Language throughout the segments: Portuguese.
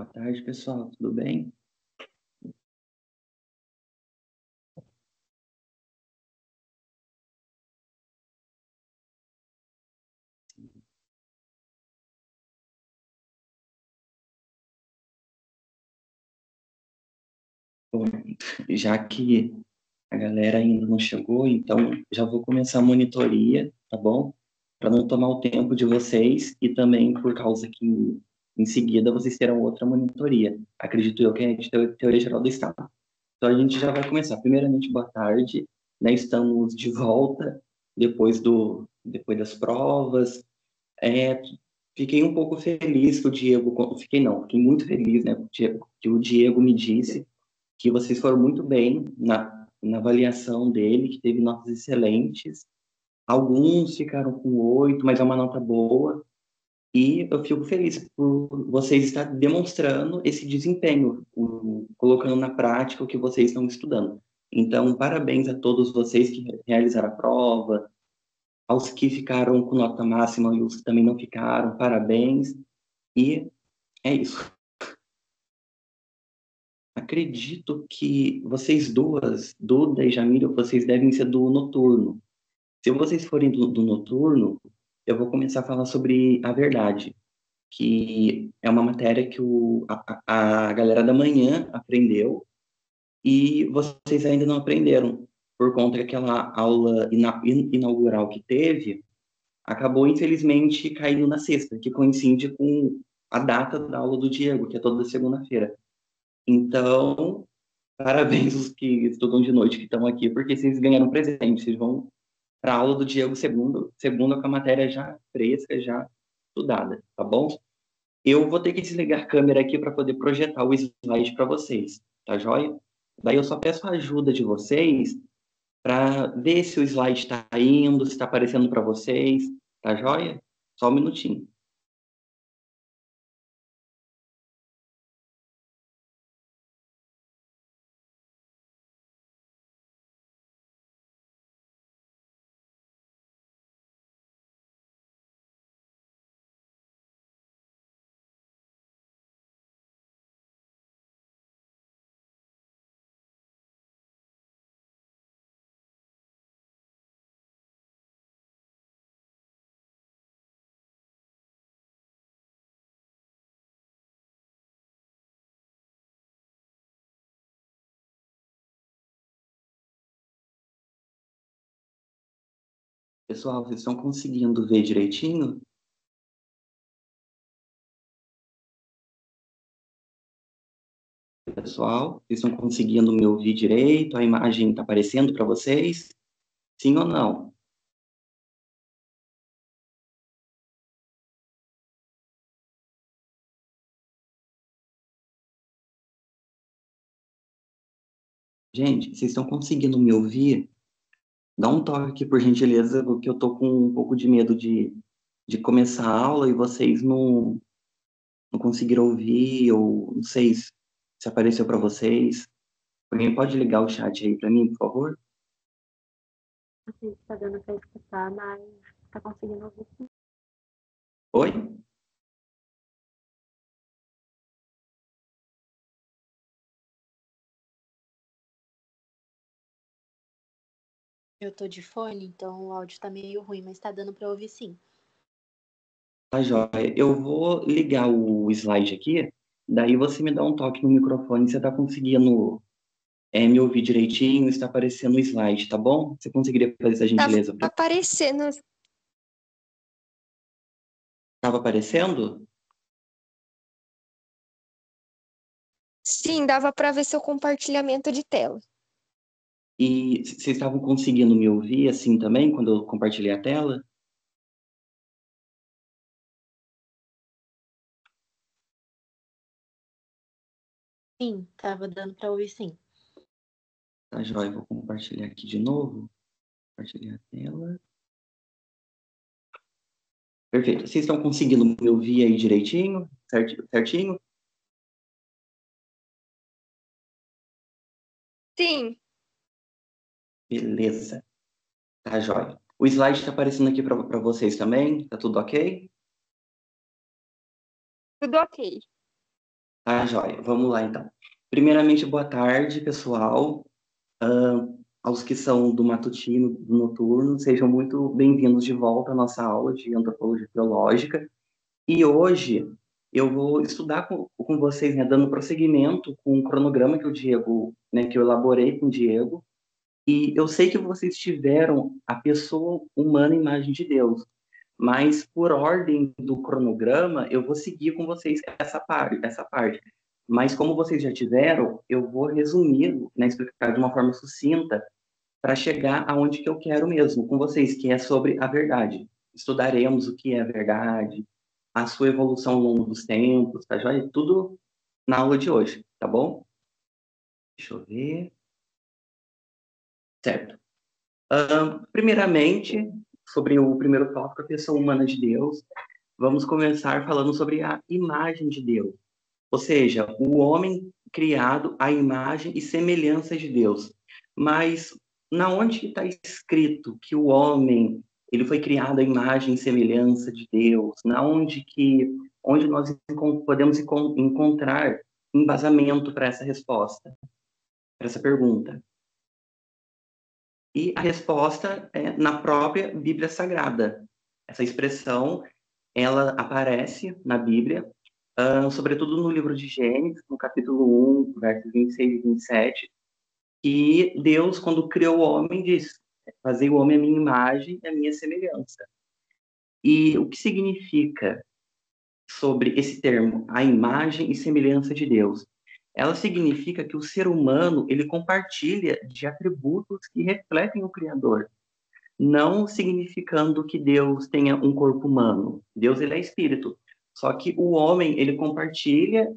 Boa tarde, pessoal. Tudo bem? Bom, já que a galera ainda não chegou, então já vou começar a monitoria, tá bom? Para não tomar o tempo de vocês e também por causa que em seguida vocês terão outra monitoria. Acredito eu que é de teoria geral do Estado. Então a gente já vai começar. Primeiramente, boa tarde, né? Estamos de volta depois das provas. É, Fiquei um pouco feliz que o Diego, fiquei muito feliz, né, que o Diego me disse que vocês foram muito bem na avaliação dele, que teve notas excelentes. Alguns ficaram com 8, mas é uma nota boa. E eu fico feliz por vocês estar demonstrando esse desempenho, colocando na prática o que vocês estão estudando. Então, parabéns a todos vocês que realizaram a prova, aos que ficaram com nota máxima e os que também não ficaram, parabéns. E é isso. Acredito que vocês duas, Duda e Jamila, vocês devem ser do noturno. Se vocês forem do noturno, eu vou começar a falar sobre a verdade, que é uma matéria que a galera da manhã aprendeu e vocês ainda não aprenderam, por conta que aquela aula inaugural que teve acabou, infelizmente, caindo na sexta, que coincide com a data da aula do Diego, que é toda segunda-feira. Então, parabéns os que estudam de noite que estão aqui, porque vocês ganharam um presente. Vocês vão para a aula do Diego segunda com a matéria já fresca, já estudada, tá bom? Eu vou ter que desligar a câmera aqui para poder projetar o slide para vocês, tá joia? Daí eu só peço a ajuda de vocês para ver se o slide está indo, se está aparecendo para vocês, tá joia? Só um minutinho. Pessoal, vocês estão conseguindo ver direitinho? Pessoal, vocês estão conseguindo me ouvir direito? A imagem está aparecendo para vocês? Sim ou não? Gente, vocês estão conseguindo me ouvir? Dá um toque aqui, por gentileza, porque eu tô com um pouco de medo de começar a aula e vocês não conseguiram ouvir, ou não sei se apareceu para vocês. Alguém pode ligar o chat aí para mim, por favor? Assim, tá dando pra escutar, mas tá conseguindo ouvir sim. Oi? Eu tô de fone, então o áudio tá meio ruim, mas tá dando pra ouvir sim. Tá joia. Eu vou ligar o slide aqui, daí você me dá um toque no microfone, você tá conseguindo me ouvir direitinho, está aparecendo o slide, tá bom? Você conseguiria fazer essa Tava gentileza? aparecendo. Estava aparecendo? Sim, dava para ver seu compartilhamento de tela. E vocês estavam conseguindo me ouvir assim também, quando eu compartilhei a tela? Sim, tava dando pra ouvir sim. Tá joia, vou compartilhar aqui de novo. Compartilhar a tela. Perfeito. Vocês estão conseguindo me ouvir aí direitinho? Certinho? Sim, Beleza. Tá joia. O slide está aparecendo aqui para vocês também? Tá tudo ok? tudo ok. Tá, joia. Vamos lá, então. Primeiramente, boa tarde, pessoal. Aos que são do matutino, do noturno, sejam muito bem-vindos de volta à nossa aula de antropologia teológica. E hoje eu vou estudar com vocês, né, dando prosseguimento com um cronograma que o Diego, né, que eu elaborei com o Diego. E eu sei que vocês tiveram a pessoa humana imagem de Deus, mas por ordem do cronograma, eu vou seguir com vocês essa parte. Mas como vocês já tiveram, eu vou resumir, né, explicar de uma forma sucinta para chegar aonde que eu quero mesmo com vocês, que é sobre a verdade. Estudaremos o que é a verdade, a sua evolução ao longo dos tempos, tá joia? Tudo na aula de hoje, tá bom? Deixa eu ver. Certo. Primeiramente, sobre o primeiro tópico, a pessoa humana de Deus, vamos começar falando sobre a imagem de Deus. Ou seja, o homem criado à imagem e semelhança de Deus. Mas na onde está escrito que o homem ele foi criado à imagem e semelhança de Deus? Onde nós podemos encontrar embasamento para essa resposta, para essa pergunta? E a resposta é na própria Bíblia Sagrada. Essa expressão, ela aparece na Bíblia, sobretudo no livro de Gênesis, no capítulo 1, versos 26 e 27, que Deus, quando criou o homem, disse: "Fazei o homem à minha imagem e à minha semelhança". E o que significa sobre esse termo, a imagem e semelhança de Deus? Ela significa que o ser humano, ele compartilha de atributos que refletem o Criador, não significando que Deus tenha um corpo humano. Deus, ele é espírito. Só que o homem, ele compartilha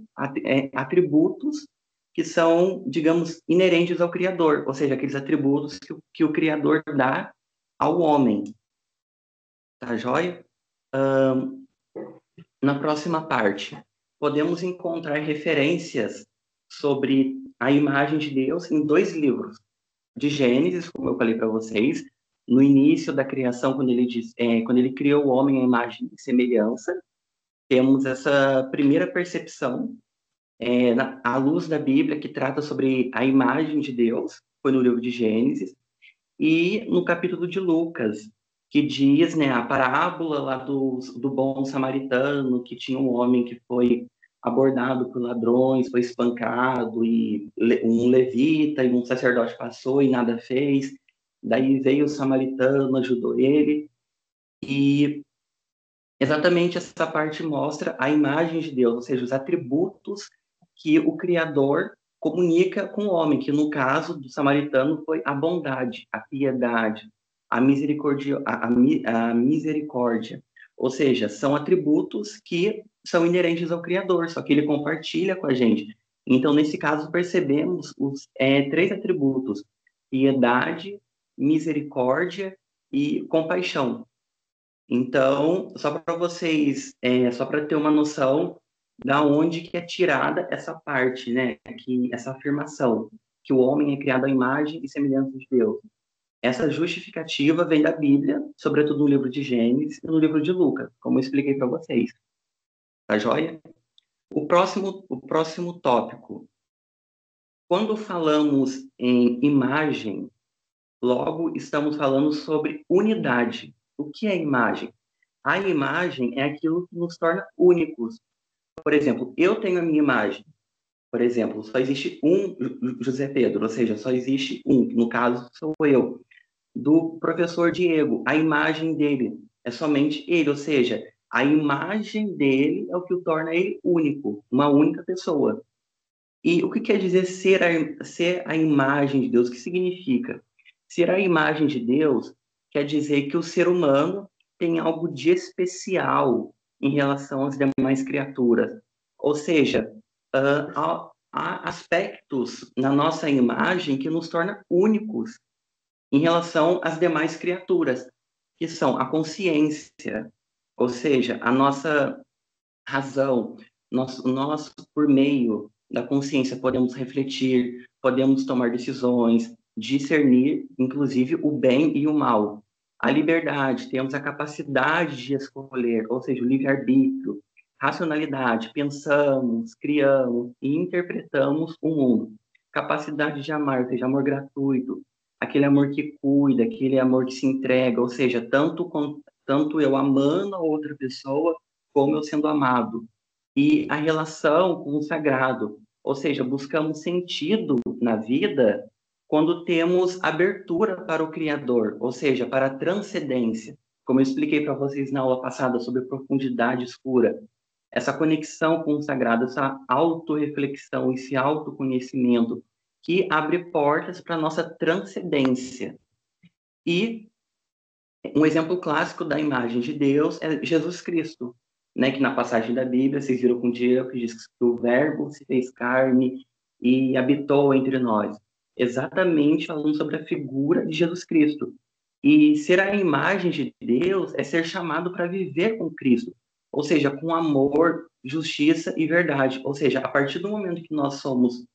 atributos que são, digamos, inerentes ao Criador, ou seja, aqueles atributos que o Criador dá ao homem. Tá joia? Na próxima parte, podemos encontrar referências sobre a imagem de Deus em 2 livros. De Gênesis, como eu falei para vocês, no início da criação, quando ele criou o homem à imagem e semelhança, temos essa primeira percepção à luz da Bíblia que trata sobre a imagem de Deus, foi no livro de Gênesis, e no capítulo de Lucas, que diz, né, a parábola lá do bom samaritano, que tinha um homem que foi abordado por ladrões, foi espancado, e um levita e um sacerdote passou e nada fez. Daí veio o samaritano, ajudou ele, e exatamente essa parte mostra a imagem de Deus, ou seja, os atributos que o Criador comunica com o homem, que no caso do samaritano foi a bondade, a piedade, a misericórdia, a misericórdia. Ou seja, são atributos que são inerentes ao Criador, só que ele compartilha com a gente. Então, nesse caso, percebemos os 3 atributos: piedade, misericórdia e compaixão. Então, só para ter uma noção da onde que é tirada essa parte, né, essa afirmação, que o homem é criado à imagem e semelhança de Deus. Essa justificativa vem da Bíblia, sobretudo no livro de Gênesis e no livro de Lucas, como eu expliquei para vocês. Tá joia? O próximo tópico. Quando falamos em imagem, logo estamos falando sobre unidade. O que é imagem? A imagem é aquilo que nos torna únicos. Por exemplo, eu tenho a minha imagem. Por exemplo, só existe um José Pedro, ou seja, só existe um. No caso, sou eu. Do professor Diego, a imagem dele é somente ele, ou seja, a imagem dele é o que o torna ele único, uma única pessoa. E o que quer dizer ser a imagem de Deus? O que significa? Ser a imagem de Deus quer dizer que o ser humano tem algo de especial em relação às demais criaturas. Ou seja, há aspectos na nossa imagem que nos tornam únicos em relação às demais criaturas, que são a consciência, ou seja, a nossa razão, nós por meio da consciência podemos refletir, podemos tomar decisões, discernir, inclusive, o bem e o mal. A liberdade, temos a capacidade de escolher, ou seja, o livre-arbítrio, racionalidade, pensamos, criamos e interpretamos o mundo. Capacidade de amar, ou seja, amor gratuito, aquele amor que cuida, aquele amor que se entrega, ou seja, tanto eu amando a outra pessoa, como eu sendo amado. E a relação com o sagrado, ou seja, buscamos sentido na vida quando temos abertura para o Criador, ou seja, para a transcendência. Como eu expliquei para vocês na aula passada sobre profundidade escura, essa conexão com o sagrado, essa autorreflexão, esse autoconhecimento que abre portas para a nossa transcendência. E um exemplo clássico da imagem de Deus é Jesus Cristo, né? Que na passagem da Bíblia, vocês viram com o Diego, que diz que o Verbo se fez carne e habitou entre nós. Exatamente falando sobre a figura de Jesus Cristo. E ser a imagem de Deus é ser chamado para viver com Cristo, ou seja, com amor, justiça e verdade. Ou seja, a partir do momento que nós somos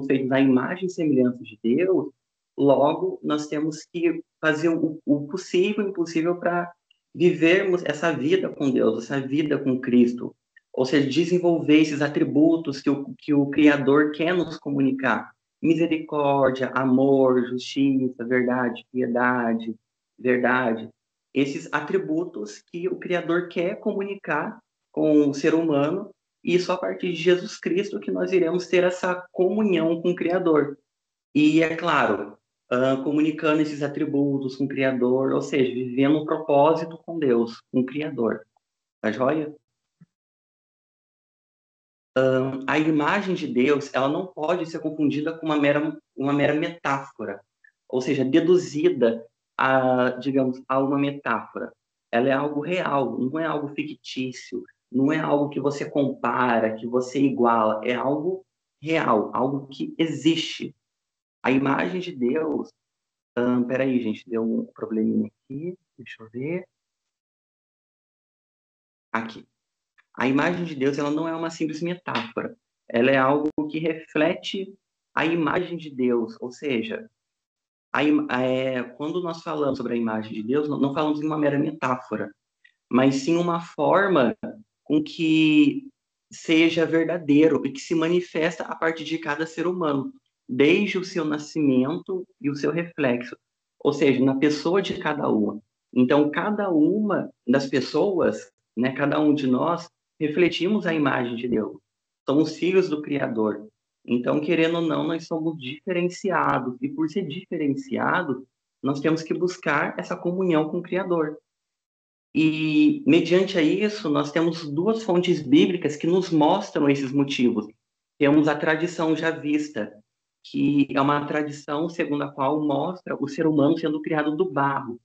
feitos à imagem e semelhança de Deus, logo nós temos que fazer o possível e o impossível para vivermos essa vida com Deus, essa vida com Cristo. Ou seja, desenvolver esses atributos que o Criador quer nos comunicar. Misericórdia, amor, justiça, verdade, piedade, verdade. Esses atributos que o Criador quer comunicar com o ser humano, e só a partir de Jesus Cristo que nós iremos ter essa comunhão com o Criador. E, é claro, comunicando esses atributos com o Criador, ou seja, vivendo um propósito com Deus, com o Criador. Tá joia? A imagem de Deus, ela não pode ser confundida com uma mera metáfora, ou seja, deduzida digamos, a uma metáfora. Ela é algo real, não é algo fictício, não é algo que você compara, que você iguala, é algo real, algo que existe. A imagem de Deus, peraí, gente, deu um probleminha aqui, deixa eu ver. Aqui. A imagem de Deus, ela não é uma simples metáfora. Ela é algo que reflete a imagem de Deus, ou seja, quando nós falamos sobre a imagem de Deus, não falamos de uma mera metáfora, mas sim uma forma com que seja verdadeiro e que se manifesta a partir de cada ser humano, desde o seu nascimento e o seu reflexo, ou seja, na pessoa de cada uma. Então, cada uma das pessoas, né, cada um de nós, refletimos a imagem de Deus. Somos filhos do Criador. Então, querendo ou não, nós somos diferenciados. E por ser diferenciados, nós temos que buscar essa comunhão com o Criador. E, mediante a isso, nós temos duas fontes bíblicas que nos mostram esses motivos. Temos a tradição javista, que é uma tradição segundo a qual mostra o ser humano sendo criado do barro.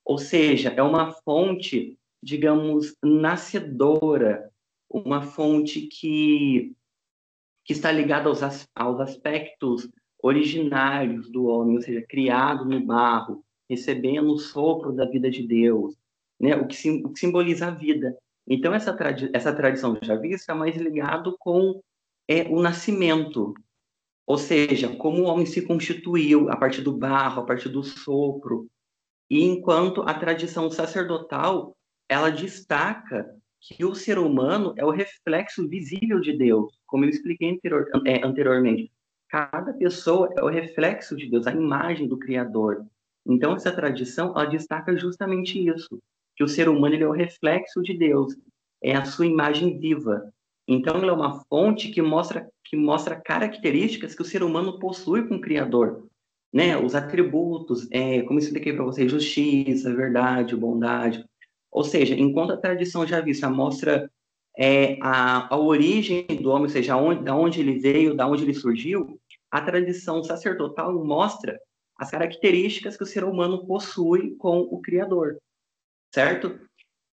Ou seja, é uma fonte, digamos, nascedora, uma fonte que está ligada aos aspectos originários do homem, ou seja, criado no barro, recebendo o sopro da vida de Deus, né? O que simboliza a vida. Então, essa tradição já vista é mais ligado com o nascimento, ou seja, como o homem se constituiu a partir do barro, a partir do sopro. E enquanto a tradição sacerdotal, ela destaca que o ser humano é o reflexo visível de Deus, como eu expliquei anteriormente. Cada pessoa é o reflexo de Deus, a imagem do Criador. Então, essa tradição, ela destaca justamente isso, que o ser humano ele é o reflexo de Deus, é a sua imagem viva. Então, ela é uma fonte que mostra características que o ser humano possui com o Criador, né? Os atributos, como eu expliquei para vocês, justiça, verdade, bondade. Ou seja, enquanto a tradição já vista mostra a origem do homem, ou seja, da onde ele veio, da onde ele surgiu, a tradição sacerdotal mostra as características que o ser humano possui com o Criador, certo?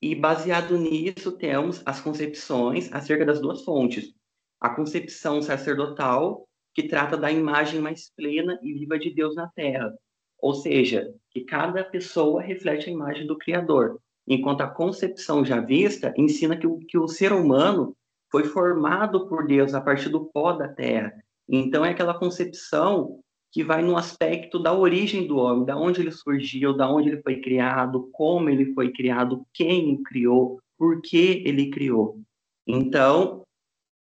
E baseado nisso, temos as concepções acerca das duas fontes. A concepção sacerdotal, que trata da imagem mais plena e viva de Deus na Terra. Ou seja, que cada pessoa reflete a imagem do Criador. Enquanto a concepção já vista ensina que o ser humano foi formado por Deus a partir do pó da terra. Então, é aquela concepção que vai no aspecto da origem do homem, da onde ele surgiu, da onde ele foi criado, como ele foi criado, quem o criou, por que ele criou. Então,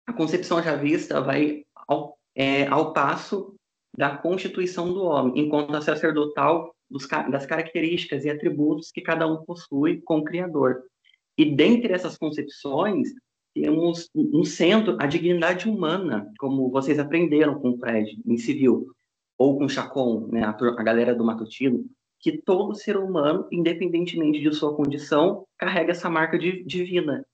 a concepção javista vai ao passo da constituição do homem, enquanto a sacerdotal das características e atributos que cada um possui com o Criador. E dentre essas concepções, temos no centro a dignidade humana, como vocês aprenderam com o Fred, em civil, ou com o Chacon, né, a galera do Matutino, que todo ser humano, independentemente de sua condição, carrega essa marca divina.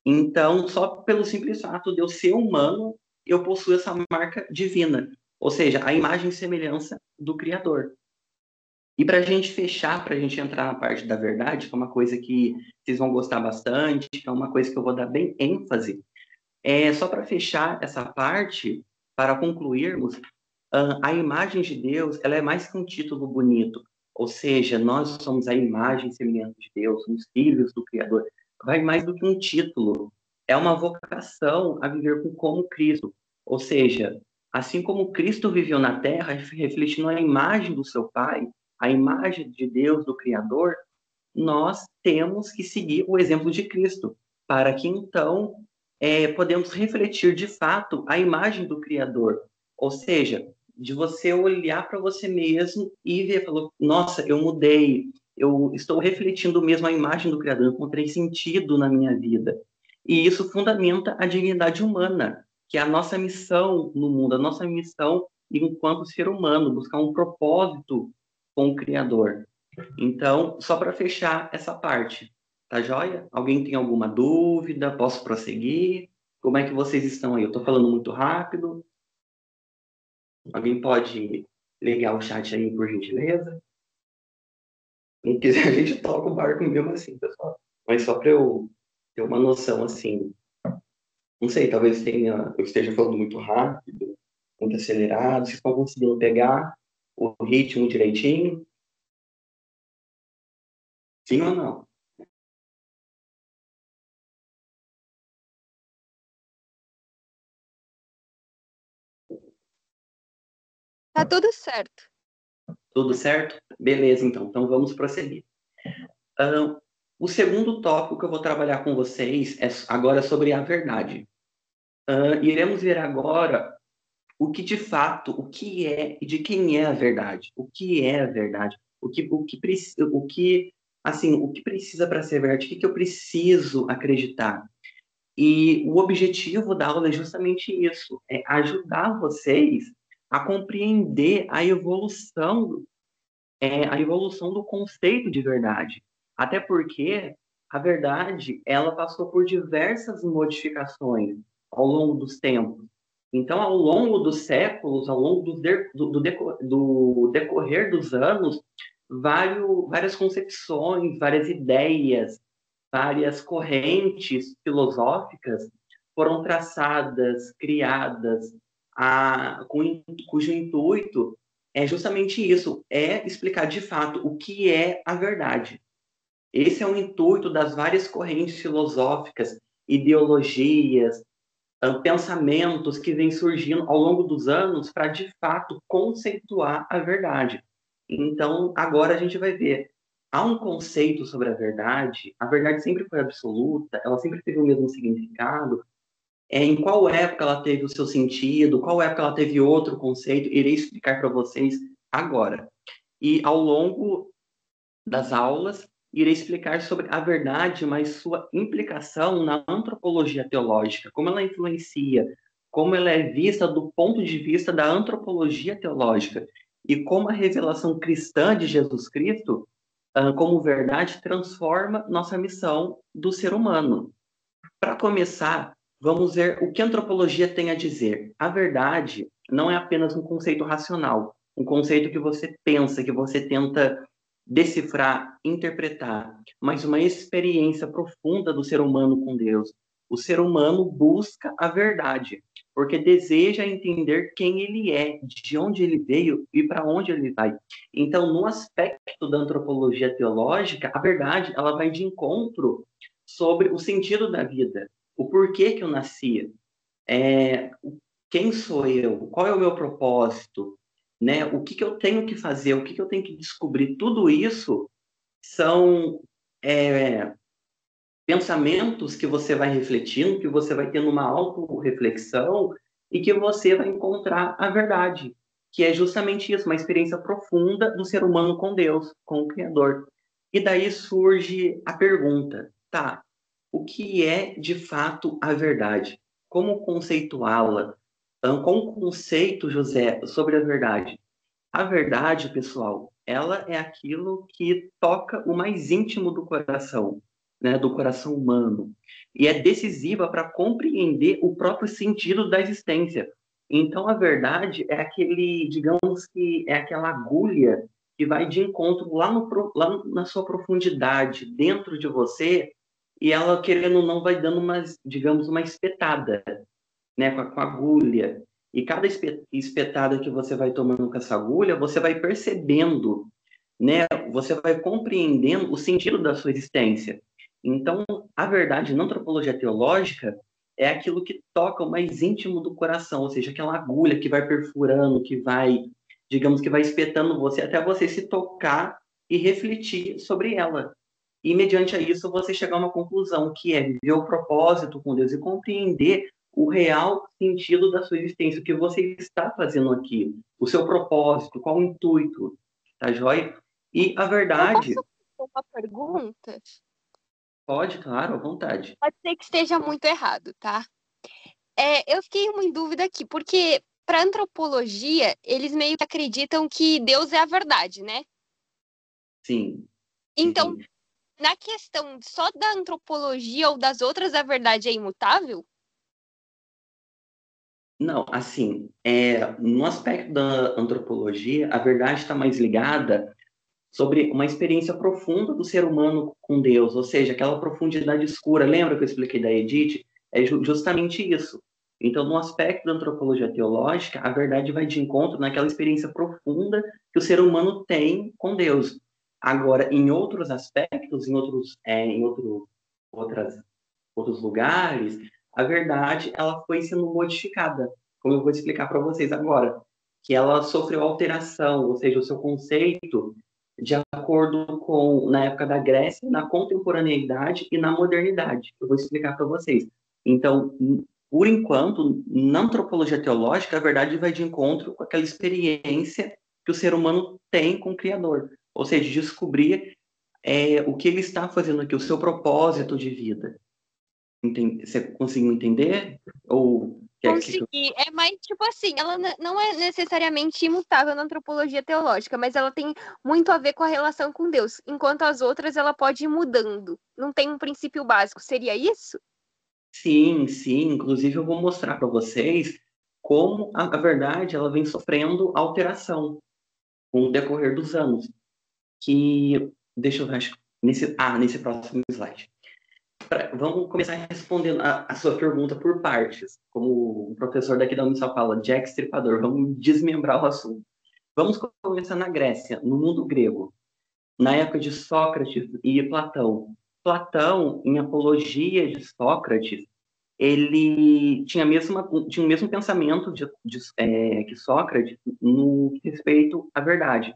Então, só pelo simples fato de eu ser humano, eu possuo essa marca divina, ou seja, a imagem e semelhança do Criador. E para a gente fechar, para a gente entrar na parte da verdade, que é uma coisa que vocês vão gostar bastante, que é uma coisa que eu vou dar bem ênfase, só para fechar essa parte, para concluirmos, a imagem de Deus, ela é mais que um título bonito, ou seja, nós somos a imagem e semelhança de Deus, somos filhos do Criador. Vai mais do que um título, é uma vocação a viver como Cristo, ou seja, assim como Cristo viveu na Terra, refletindo a imagem do seu Pai, a imagem de Deus, do Criador, nós temos que seguir o exemplo de Cristo, para que então podemos refletir de fato a imagem do Criador. Ou seja, de você olhar para você mesmo e ver, falou, nossa, eu mudei, eu estou refletindo mesmo a imagem do Criador, eu encontrei sentido na minha vida. E isso fundamenta a dignidade humana, que é a nossa missão no mundo, a nossa missão enquanto ser humano, buscar um propósito com o Criador. Então, só para fechar essa parte, tá joia? Alguém tem alguma dúvida? Posso prosseguir? Como é que vocês estão aí? Eu estou falando muito rápido. Alguém pode ligar o chat aí, por gentileza? Quem quiser, a gente toca o barco mesmo assim, pessoal. Mas só para eu ter uma noção, assim. Não sei, talvez eu esteja falando muito rápido, muito acelerado. Vocês estão conseguindo pegar o ritmo direitinho? Sim ou não? Tá tudo certo. Tudo certo? Beleza, então. Então vamos prosseguir. O segundo tópico que eu vou trabalhar com vocês é agora sobre a verdade. Iremos ver agora o que de fato, o que é e de quem é a verdade. O que é a verdade? O que precisa para ser verdade? O que eu preciso acreditar? E o objetivo da aula é justamente isso, é ajudar vocês a compreender a evolução do conceito de verdade. Até porque a verdade, ela passou por diversas modificações ao longo dos tempos. Então, ao longo dos séculos, ao longo do decorrer dos anos, várias concepções, várias ideias, várias correntes filosóficas foram traçadas, criadas, cujo intuito é justamente isso, é explicar de fato o que é a verdade. Esse é o intuito das várias correntes filosóficas, ideologias, pensamentos que vêm surgindo ao longo dos anos para, de fato, conceituar a verdade. Então, agora a gente vai ver. Há um conceito sobre a verdade sempre foi absoluta, ela sempre teve o mesmo significado, em qual época ela teve o seu sentido, qual época ela teve outro conceito, irei explicar para vocês agora. E ao longo das aulas, irei explicar sobre a verdade, mas sua implicação na antropologia teológica, como ela influencia, como ela é vista do ponto de vista da antropologia teológica, e como a revelação cristã de Jesus Cristo, como verdade, transforma nossa missão do ser humano. Para começar, vamos ver o que a antropologia tem a dizer. A verdade não é apenas um conceito racional, um conceito que você pensa, que você tenta decifrar, interpretar, mas uma experiência profunda do ser humano com Deus. O ser humano busca a verdade, porque deseja entender quem ele é, de onde ele veio e para onde ele vai. Então, no aspecto da antropologia teológica, a verdade ela vai de encontro sobre o sentido da vida, o porquê que eu nasci, quem sou eu, qual é o meu propósito, né? O que eu tenho que fazer, o que eu tenho que descobrir, tudo isso são pensamentos que você vai refletindo, que você vai tendo uma auto-reflexão e que você vai encontrar a verdade, que é justamente isso, uma experiência profunda do ser humano com Deus, com o Criador. E daí surge a pergunta, tá, o que é de fato a verdade? Como conceituá-la? Qual o conceito, José, sobre a verdade? A verdade, pessoal, ela é aquilo que toca o mais íntimo do coração, né, do coração humano, e é decisiva para compreender o próprio sentido da existência. Então, a verdade é aquele, digamos que é aquela agulha que vai de encontro lá na sua profundidade, dentro de você, e ela, querendo ou não, vai dando uma, digamos, uma espetada, né, com a agulha. E cada espetada que você vai tomando com essa agulha, você vai percebendo, né, você vai compreendendo o sentido da sua existência. Então, a verdade na antropologia teológica é aquilo que toca o mais íntimo do coração, ou seja, aquela agulha que vai perfurando, que vai, digamos que vai espetando você até você se tocar e refletir sobre ela. E, mediante a isso, você chegar a uma conclusão, que é viver o propósito com Deus e compreender o real sentido da sua existência, o que você está fazendo aqui, o seu propósito, qual o intuito, tá joia? E a Eu posso verdade, fazer uma pergunta? pode, claro, à vontade. Pode ser que esteja muito errado, tá? Eu fiquei em dúvida aqui, porque para antropologia, eles meio que acreditam que Deus é a verdade, né? Sim, Então, sim. na questão só da antropologia ou das outras, a verdade é imutável? Não, assim, no aspecto da antropologia, a verdade está mais ligada sobre uma experiência profunda do ser humano com Deus, ou seja, aquela profundidade escura. Lembra que eu expliquei da Edith? É justamente isso. Então, no aspecto da antropologia teológica, a verdade vai de encontro naquela experiência profunda que o ser humano tem com Deus. Agora, em outros aspectos, outras, outros lugares, a verdade ela foi sendo modificada, como eu vou explicar para vocês agora, que ela sofreu alteração, ou seja, o seu conceito de acordo com, na época da Grécia, na contemporaneidade e na modernidade. Eu vou explicar para vocês. Então, por enquanto, na antropologia teológica, a verdade vai de encontro com aquela experiência que o ser humano tem com o Criador. Ou seja, descobrir o que ele está fazendo aqui, o seu propósito de vida. Você conseguiu entender? Ou Consegui. É mais, tipo assim, ela não é necessariamente imutável na antropologia teológica, mas ela tem muito a ver com a relação com Deus, enquanto as outras ela pode ir mudando. Não tem um princípio básico. Seria isso? Sim, sim. Inclusive, eu vou mostrar para vocês como a verdade ela vem sofrendo alteração com o decorrer dos anos. Que, deixa eu ver, acho, nesse próximo slide. Vamos começar respondendo a sua pergunta por partes. Como o professor daqui da Unisal fala, Jack Stripador, vamos desmembrar o assunto. Vamos começar na Grécia, no mundo grego, na época de Sócrates e Platão. Platão, em Apologia de Sócrates, ele tinha o mesmo pensamento que Sócrates no respeito à verdade.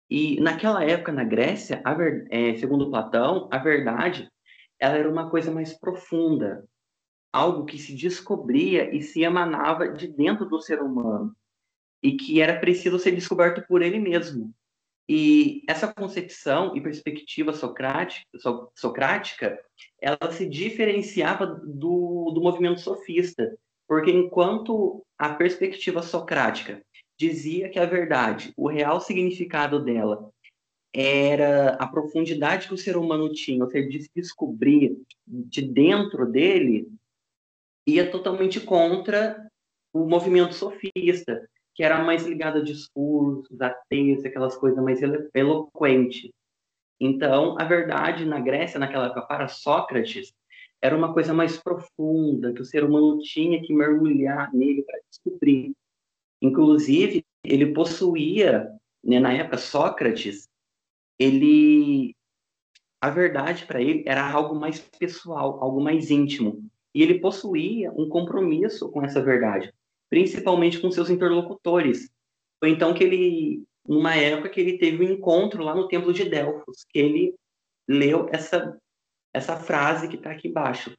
E naquela época, na Grécia, segundo Platão, a verdade ela era uma coisa mais profunda, algo que se descobria e se emanava de dentro do ser humano, e que era preciso ser descoberto por ele mesmo. E essa concepção e perspectiva socrática, ela se diferenciava do movimento sofista, porque enquanto a perspectiva socrática dizia que a verdade, o real significado dela, era a profundidade que o ser humano tinha, ou seja, de se descobrir de dentro dele, ia totalmente contra o movimento sofista, que era mais ligado a discursos, a textos, aquelas coisas mais eloquentes. Então, a verdade na Grécia, naquela época, para Sócrates, era uma coisa mais profunda, que o ser humano tinha que mergulhar nele para descobrir. Inclusive, ele possuía, né, na época, Sócrates, ele a verdade para ele era algo mais pessoal, algo mais íntimo. E ele possuía um compromisso com essa verdade, principalmente com seus interlocutores. Foi então que ele, numa época que ele teve um encontro lá no Templo de Delfos, que ele leu essa frase que está aqui embaixo,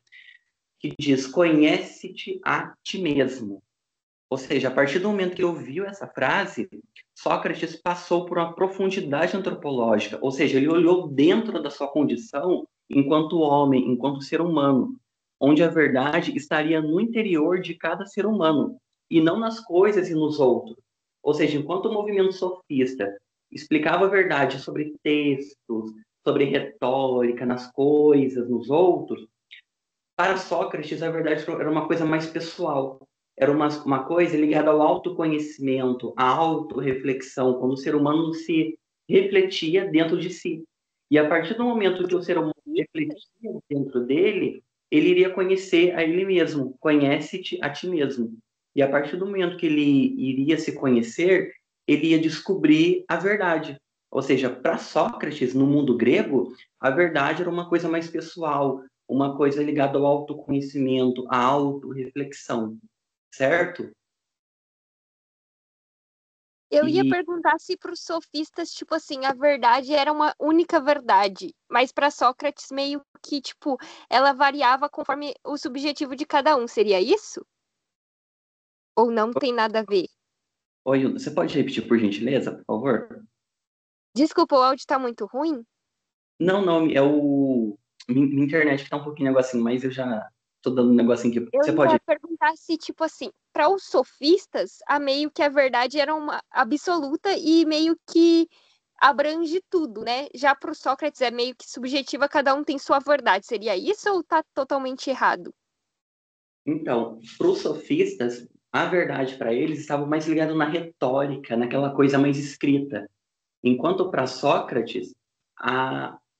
que diz: conhece-te a ti mesmo. Ou seja, a partir do momento que ouviu essa frase, Sócrates passou por uma profundidade antropológica, ou seja, ele olhou dentro da sua condição enquanto homem, enquanto ser humano, onde a verdade estaria no interior de cada ser humano, e não nas coisas e nos outros. Ou seja, enquanto o movimento sofista explicava a verdade sobre textos, sobre retórica, nas coisas, nos outros, para Sócrates, a verdade era uma coisa mais pessoal. Era uma coisa ligada ao autoconhecimento, à autorreflexão, quando o ser humano se refletia dentro de si. E a partir do momento que o ser humano refletia dentro dele, ele iria conhecer a ele mesmo. Conhece-te a ti mesmo. E a partir do momento que ele iria se conhecer, ele ia descobrir a verdade. Ou seja, para Sócrates, no mundo grego, a verdade era uma coisa mais pessoal, uma coisa ligada ao autoconhecimento, à autorreflexão, certo? Eu ia E, perguntar se para os sofistas, tipo assim, a verdade era uma única verdade, mas para Sócrates meio que, tipo, ela variava conforme o subjetivo de cada um. Seria isso? Ou não tem nada a ver? oi, você pode repetir, por gentileza, por favor? Desculpa, o áudio tá muito ruim? Não, não, é o... Minha internet que tá um pouquinho negocinho, mas eu já tô dando um negocinho aqui. Eu Você pode... ia perguntar se, tipo assim, para os sofistas, a meio que a verdade era uma absoluta e meio que abrange tudo, né? Já para o Sócrates é meio que subjetiva, cada um tem sua verdade. Seria isso ou tá totalmente errado? Então, para os sofistas, a verdade para eles estava mais ligada na retórica, naquela coisa mais escrita. Enquanto para Sócrates,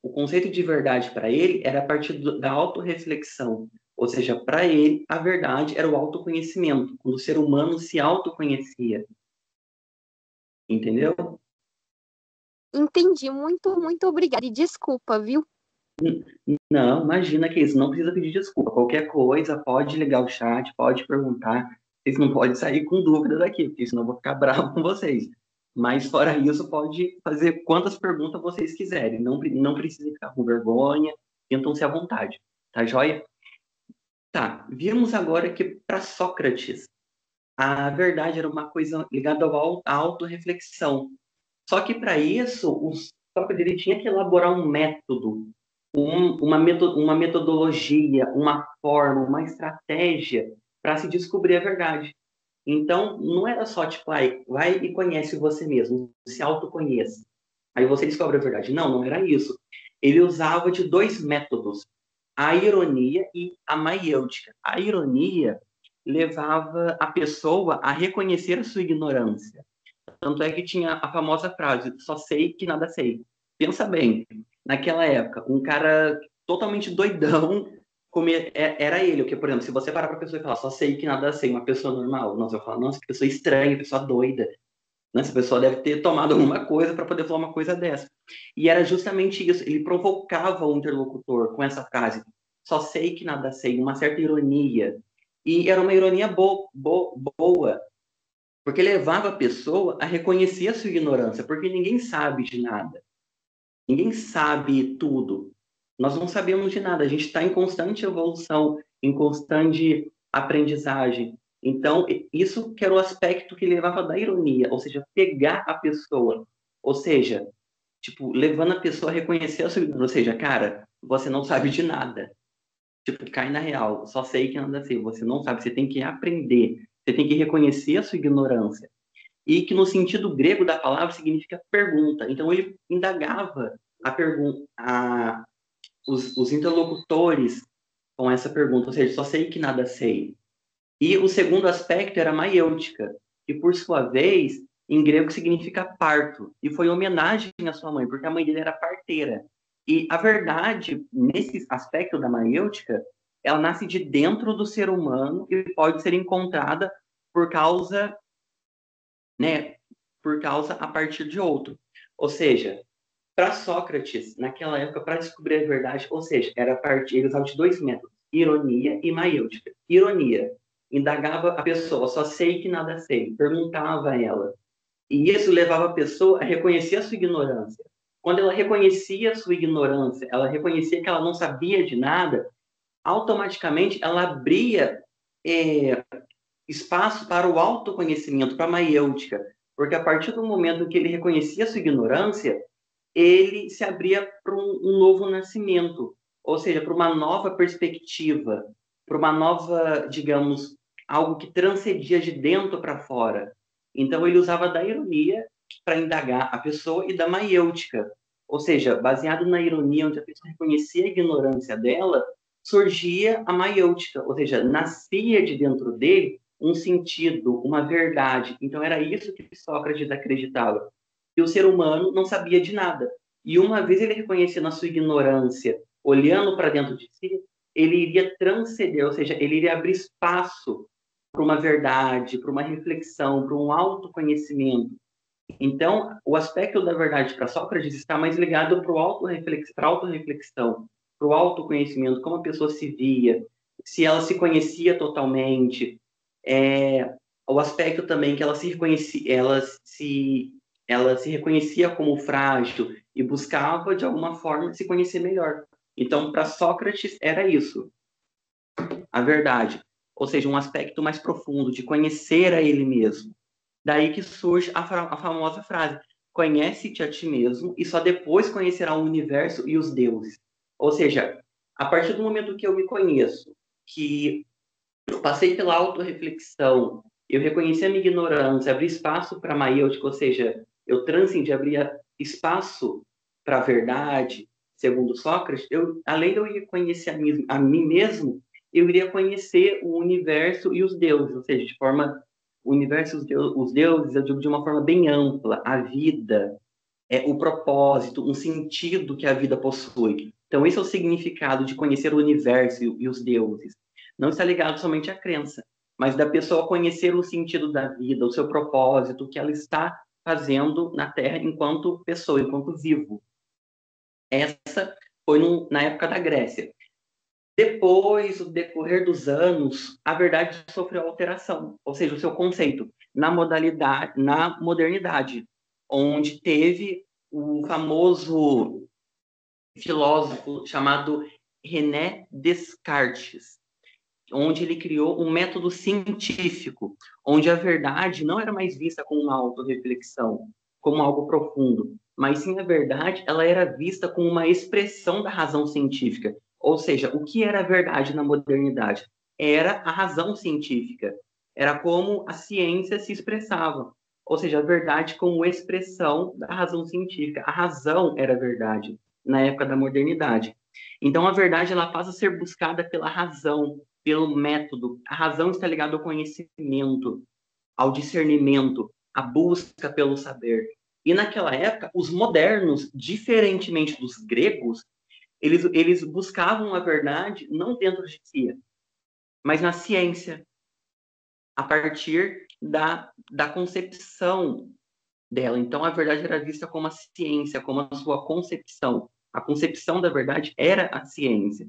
o conceito de verdade para ele era a partir da autorreflexão. Ou seja, para ele, a verdade era o autoconhecimento, quando o ser humano se autoconhecia. Entendeu? Entendi. Muito, muito obrigada. E desculpa, viu? Não, imagina que isso, não precisa pedir desculpa. Qualquer coisa, pode ligar o chat, pode perguntar. Vocês não podem sair com dúvida daqui, porque senão eu vou ficar bravo com vocês. Mas fora isso, pode fazer quantas perguntas vocês quiserem. Não precisa ficar com vergonha, sintam-se à vontade. Tá joia? Tá, vimos agora que para Sócrates a verdade era uma coisa ligada à autorreflexão. Só que para isso, o Sócrates ele tinha que elaborar um método, uma metodologia, uma forma, uma estratégia para se descobrir a verdade. Então, não era só tipo, vai e conhece você mesmo, se autoconheça. Aí você descobre a verdade. Não, não era isso. Ele usava de dois métodos, a ironia e a maiêutica. A ironia levava a pessoa a reconhecer a sua ignorância. Tanto é que tinha a famosa frase, só sei que nada sei. Pensa bem, naquela época, um cara totalmente doidão era ele. Porque, por exemplo, se você parar para a pessoa e falar só sei que nada sei, uma pessoa normal, nossa, eu falo, nossa, que pessoa estranha, pessoa doida. Essa pessoa deve ter tomado alguma coisa para poder falar uma coisa dessa. E era justamente isso, ele provocava o interlocutor com essa frase, só sei que nada sei, uma certa ironia. E era uma ironia boa, porque levava a pessoa a reconhecer a sua ignorância, porque ninguém sabe de nada. Ninguém sabe tudo. Nós não sabemos de nada. A gente está em constante evolução, em constante aprendizagem. Então, isso que era o aspecto que levava da ironia, ou seja, pegar a pessoa. Ou seja, tipo, levando a pessoa a reconhecer a sua ignorância. Ou seja, cara, você não sabe de nada. Tipo, cai na real. Só sei que anda assim. Você não sabe. Você tem que aprender. Você tem que reconhecer a sua ignorância. E que no sentido grego da palavra significa pergunta. Então ele indagava a pergunta, os interlocutores com essa pergunta, ou seja, só sei que nada sei. E o segundo aspecto era maiêutica, que por sua vez em grego significa parto, e foi homenagem à sua mãe, porque a mãe dele era parteira. E a verdade, nesse aspecto da maiêutica, ela nasce de dentro do ser humano e pode ser encontrada por causa, né, por causa a partir de outro. Ou seja, para Sócrates, naquela época, para descobrir a verdade, ou seja, era a partir, ele usava de dois métodos, ironia e maiêutica. Ironia, indagava a pessoa, só sei que nada sei, perguntava a ela. E isso levava a pessoa a reconhecer a sua ignorância. quando ela reconhecia a sua ignorância, ela reconhecia que ela não sabia de nada, automaticamente ela abria espaço para o autoconhecimento, para a maiêutica, porque a partir do momento que ele reconhecia a sua ignorância, ele se abria para um novo nascimento, ou seja, para uma nova perspectiva, para uma nova, digamos, algo que transcendia de dentro para fora. Então ele usava da ironia para indagar a pessoa e da maiêutica, ou seja, baseado na ironia, onde a pessoa reconhecia a ignorância dela, surgia a maiêutica, ou seja, nascia de dentro dele um sentido, uma verdade. Então era isso que Sócrates acreditava. E o ser humano não sabia de nada. E uma vez ele reconhecendo a sua ignorância, olhando para dentro de si, ele iria transcender, ou seja, ele iria abrir espaço para uma verdade, para uma reflexão, para um autoconhecimento. Então, o aspecto da verdade para Sócrates está mais ligado para a autorreflexão, para o autoconhecimento, como a pessoa se via, se ela se conhecia totalmente, o aspecto também que ela se reconhecia como frágil e buscava, de alguma forma, se conhecer melhor. Então, para Sócrates, era isso, a verdade. Ou seja, um aspecto mais profundo, de conhecer a ele mesmo. Daí que surge a famosa frase, conhece-te a ti mesmo e só depois conhecerá o universo e os deuses. Ou seja, a partir do momento que eu me conheço, que eu passei pela autorreflexão, eu reconheci a minha ignorância, abri espaço para a maiêutica, ou seja, eu transcendi, abria espaço para a verdade, segundo Sócrates, além de eu reconhecer a mim mesmo, eu iria conhecer o universo e os deuses, ou seja, de forma o universo e os deuses, eu digo de uma forma bem ampla, a vida, o propósito, um sentido que a vida possui. Então, esse é o significado de conhecer o universo e os deuses. Não está ligado somente à crença, mas da pessoa conhecer o sentido da vida, o seu propósito, o que ela está fazendo na Terra enquanto pessoa, enquanto vivo. Essa foi na época da Grécia. Depois, o decorrer dos anos, a verdade sofreu alteração, ou seja, o seu conceito, na modernidade, onde teve o famoso filósofo chamado René Descartes, onde ele criou um método científico, onde a verdade não era mais vista como uma autorreflexão, como algo profundo, mas sim a verdade, ela era vista como uma expressão da razão científica. Ou seja, o que era a verdade na modernidade? Era a razão científica. Era como a ciência se expressava. Ou seja, a verdade como expressão da razão científica. A razão era a verdade na época da modernidade. Então, a verdade ela passa a ser buscada pela razão, pelo método. A razão está ligada ao conhecimento, ao discernimento, à busca pelo saber. E naquela época, os modernos, diferentemente dos gregos, eles buscavam a verdade não dentro de si, mas na ciência, a partir da concepção dela. Então, a verdade era vista como a ciência, como a sua concepção. A concepção da verdade era a ciência.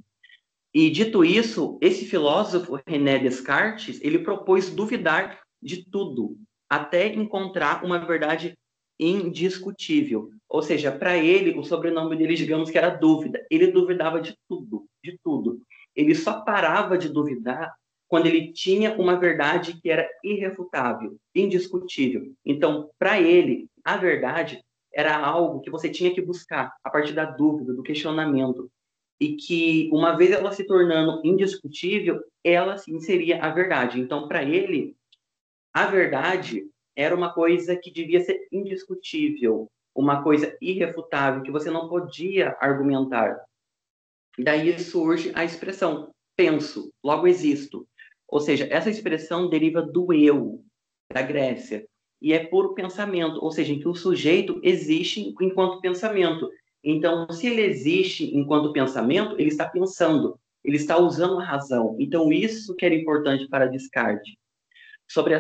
E, dito isso, esse filósofo, René Descartes, ele propôs duvidar de tudo, até encontrar uma verdade indiscutível. Ou seja, para ele, o sobrenome dele, digamos que era dúvida. Ele duvidava de tudo, de tudo. Ele só parava de duvidar quando ele tinha uma verdade que era irrefutável, indiscutível. Então, para ele, a verdade era algo que você tinha que buscar a partir da dúvida, do questionamento. E que, uma vez ela se tornando indiscutível, ela sim seria a verdade. Então, para ele, a verdade era uma coisa que devia ser indiscutível, uma coisa irrefutável, que você não podia argumentar. Daí surge a expressão penso, logo existo. Ou seja, essa expressão deriva do eu, da Grécia, e é puro pensamento, ou seja, em que o sujeito existe enquanto pensamento. Então, se ele existe enquanto pensamento, ele está pensando, ele está usando a razão. Então, isso que era importante para Descartes, sobre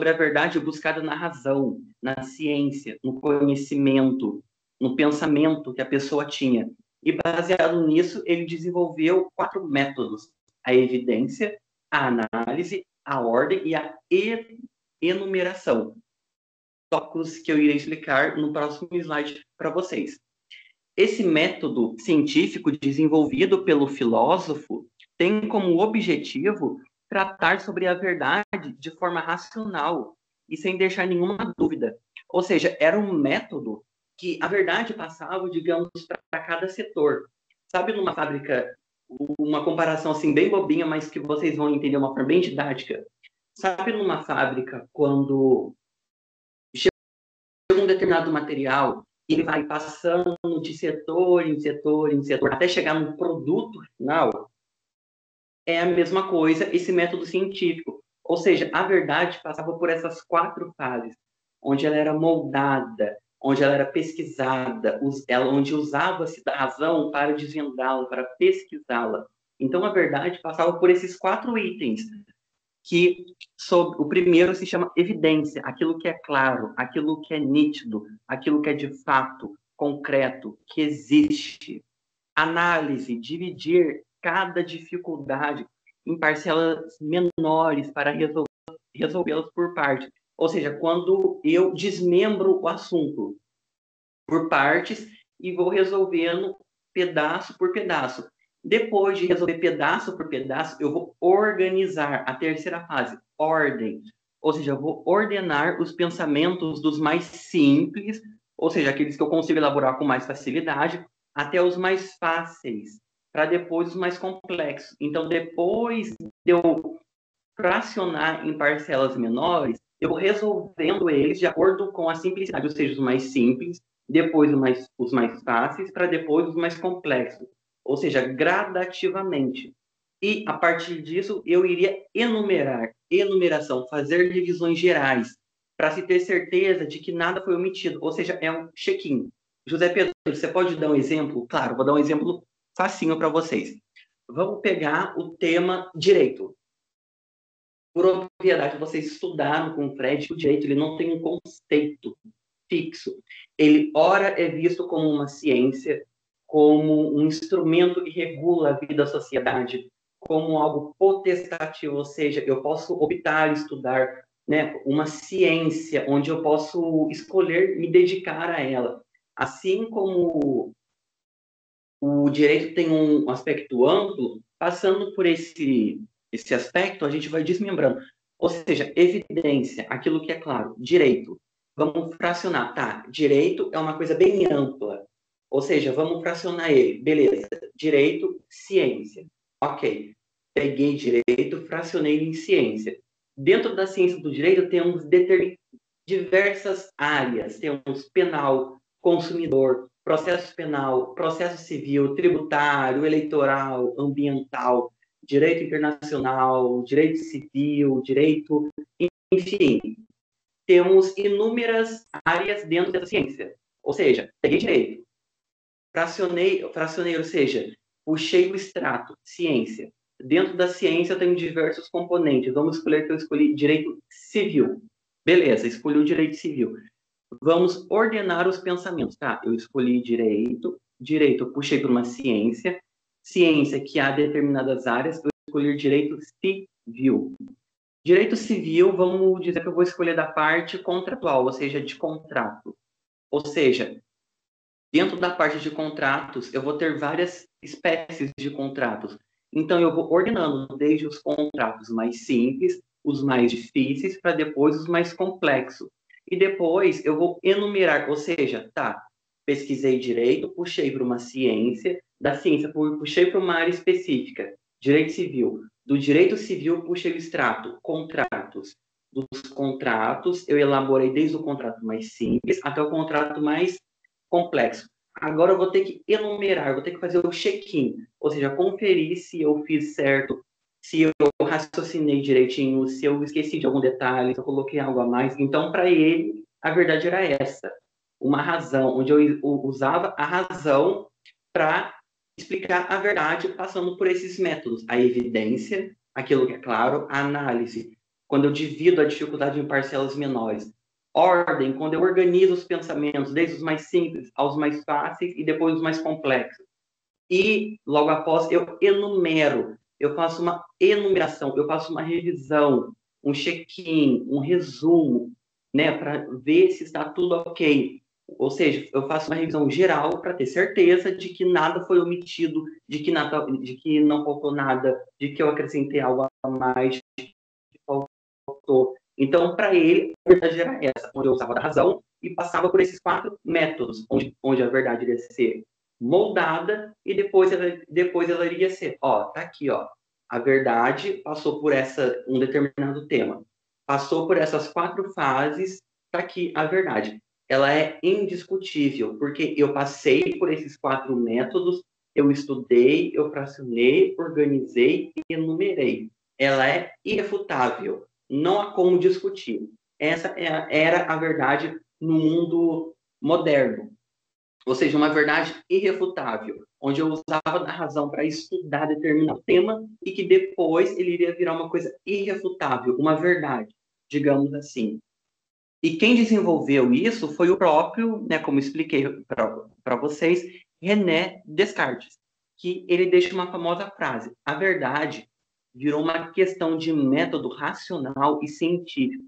a verdade buscada na razão, na ciência, no conhecimento, no pensamento que a pessoa tinha. E baseado nisso, ele desenvolveu 4 métodos: a evidência, a análise, a ordem e a enumeração. tópicos que eu irei explicar no próximo slide para vocês. Esse método científico desenvolvido pelo filósofo tem como objetivo tratar sobre a verdade de forma racional e sem deixar nenhuma dúvida. Ou seja, era um método que a verdade passava, digamos, para cada setor. Sabe, numa fábrica, uma comparação assim bem bobinha, mas que vocês vão entender uma forma bem didática. Sabe, numa fábrica, quando chega um determinado material, ele vai passando de setor em setor em setor, até chegar no produto final, é a mesma coisa esse método científico. Ou seja, a verdade passava por essas 4 fases, onde ela era moldada, onde ela era pesquisada, onde usava-se da razão para desvendá-la, para pesquisá-la. Então, a verdade passava por esses 4 itens, que o primeiro se chama evidência, aquilo que é claro, aquilo que é nítido, aquilo que é de fato, concreto, que existe. Análise, dividir cada dificuldade em parcelas menores para resolvê-las por parte. Ou seja, quando eu desmembro o assunto por partes e vou resolvendo pedaço por pedaço. Depois de resolver pedaço por pedaço, eu vou organizar a terceira fase, ordem. Ou seja, eu vou ordenar os pensamentos dos mais simples, ou seja, aqueles que eu consigo elaborar com mais facilidade, até os mais fáceis, para depois os mais complexos. Então, depois de eu fracionar em parcelas menores, eu vou resolvendo eles de acordo com a simplicidade, ou seja, os mais simples, depois os mais fáceis, para depois os mais complexos, ou seja, gradativamente. E, a partir disso, eu iria enumeração, fazer divisões gerais, para se ter certeza de que nada foi omitido, ou seja, é um check-in. José Pedro, você pode dar um exemplo? Claro, vou dar um exemplo facinho para vocês. Vamos pegar o tema direito. Por obviedade, vocês estudaram com o Fred que o direito ele não tem um conceito fixo. Ele, ora, é visto como uma ciência, como um instrumento que regula a vida da sociedade, como algo potestativo, ou seja, eu posso optar estudar, né, uma ciência onde eu posso escolher me dedicar a ela. Assim como o direito tem um aspecto amplo, passando por esse aspecto, a gente vai desmembrando. Ou seja, evidência, aquilo que é claro. Direito, vamos fracionar. Tá, direito é uma coisa bem ampla. Ou seja, vamos fracionar ele. Beleza, direito, ciência. Ok, peguei direito, fracionei em ciência. Dentro da ciência do direito, temos diversas áreas. Temos penal, consumidor, processo penal, processo civil, tributário, eleitoral, ambiental, direito internacional, direito civil, direito... Enfim, temos inúmeras áreas dentro dessa ciência. Ou seja, peguei direito, fracionei, ou seja, puxei o extrato, ciência. Dentro da ciência eu tenho diversos componentes. Vamos escolher que eu escolhi direito civil. Beleza, escolhi o direito civil. Vamos ordenar os pensamentos, tá? Eu escolhi direito, eu puxei para uma ciência que há determinadas áreas, eu escolhi direito civil. Direito civil, vamos dizer que eu vou escolher da parte contratual, ou seja, de contrato. Ou seja, dentro da parte de contratos, eu vou ter várias espécies de contratos. Então, eu vou ordenando desde os contratos mais simples, os mais difíceis, para depois os mais complexos. E depois eu vou enumerar, ou seja, tá, pesquisei direito, puxei para uma ciência, da ciência puxei para uma área específica, direito civil. Do direito civil, puxei o extrato, contratos. Dos contratos, eu elaborei desde o contrato mais simples até o contrato mais complexo. Agora eu vou ter que enumerar, vou ter que fazer o check-in, ou seja, conferir se eu fiz certo, se eu raciocinei direitinho, se eu esqueci de algum detalhe, se eu coloquei algo a mais. Então, para ele, a verdade era essa, uma razão, onde eu usava a razão para explicar a verdade passando por esses métodos. A evidência, aquilo que é claro, a análise, quando eu divido a dificuldade em parcelas menores. Ordem, quando eu organizo os pensamentos, desde os mais simples aos mais fáceis e depois os mais complexos. E, logo após, eu enumero, eu faço uma enumeração, eu faço uma revisão, um check-in, um resumo né, para ver se está tudo ok. Ou seja, eu faço uma revisão geral para ter certeza de que nada foi omitido, de que não faltou nada, de que eu acrescentei algo a mais, de que faltou. Então, para ele, a verdade era essa, onde eu usava a razão e passava por esses 4 métodos, onde a verdade iria ser moldada e depois ela iria ser, ó, tá aqui, ó, a verdade passou por um determinado tema, passou por essas 4 fases, tá aqui a verdade. Ela é indiscutível, porque eu passei por esses 4 métodos, eu estudei, eu fracionei, organizei e enumerei. Ela é irrefutável, não há como discutir. Essa era a verdade no mundo moderno. Ou seja, uma verdade irrefutável, onde eu usava da razão para estudar determinado tema e que depois ele iria virar uma coisa irrefutável, uma verdade, digamos assim. E quem desenvolveu isso foi o próprio, né, como expliquei para vocês, René Descartes, que ele deixa uma famosa frase: a verdade virou uma questão de método racional e científico.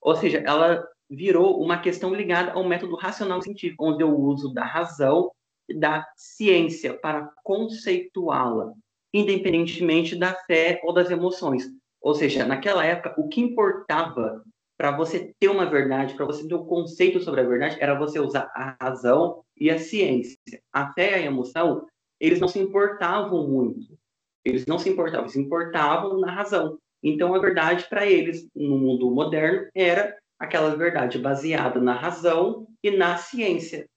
Ou seja, ela virou uma questão ligada ao método racional científico, onde eu uso da razão e da ciência para conceituá-la, independentemente da fé ou das emoções. Ou seja, naquela época, o que importava para você ter uma verdade, para você ter um conceito sobre a verdade, era você usar a razão e a ciência. A fé e a emoção, eles não se importavam muito. Eles não se importavam, se importavam na razão. Então, a verdade para eles, no mundo moderno, era aquela verdade baseada na razão e na ciência.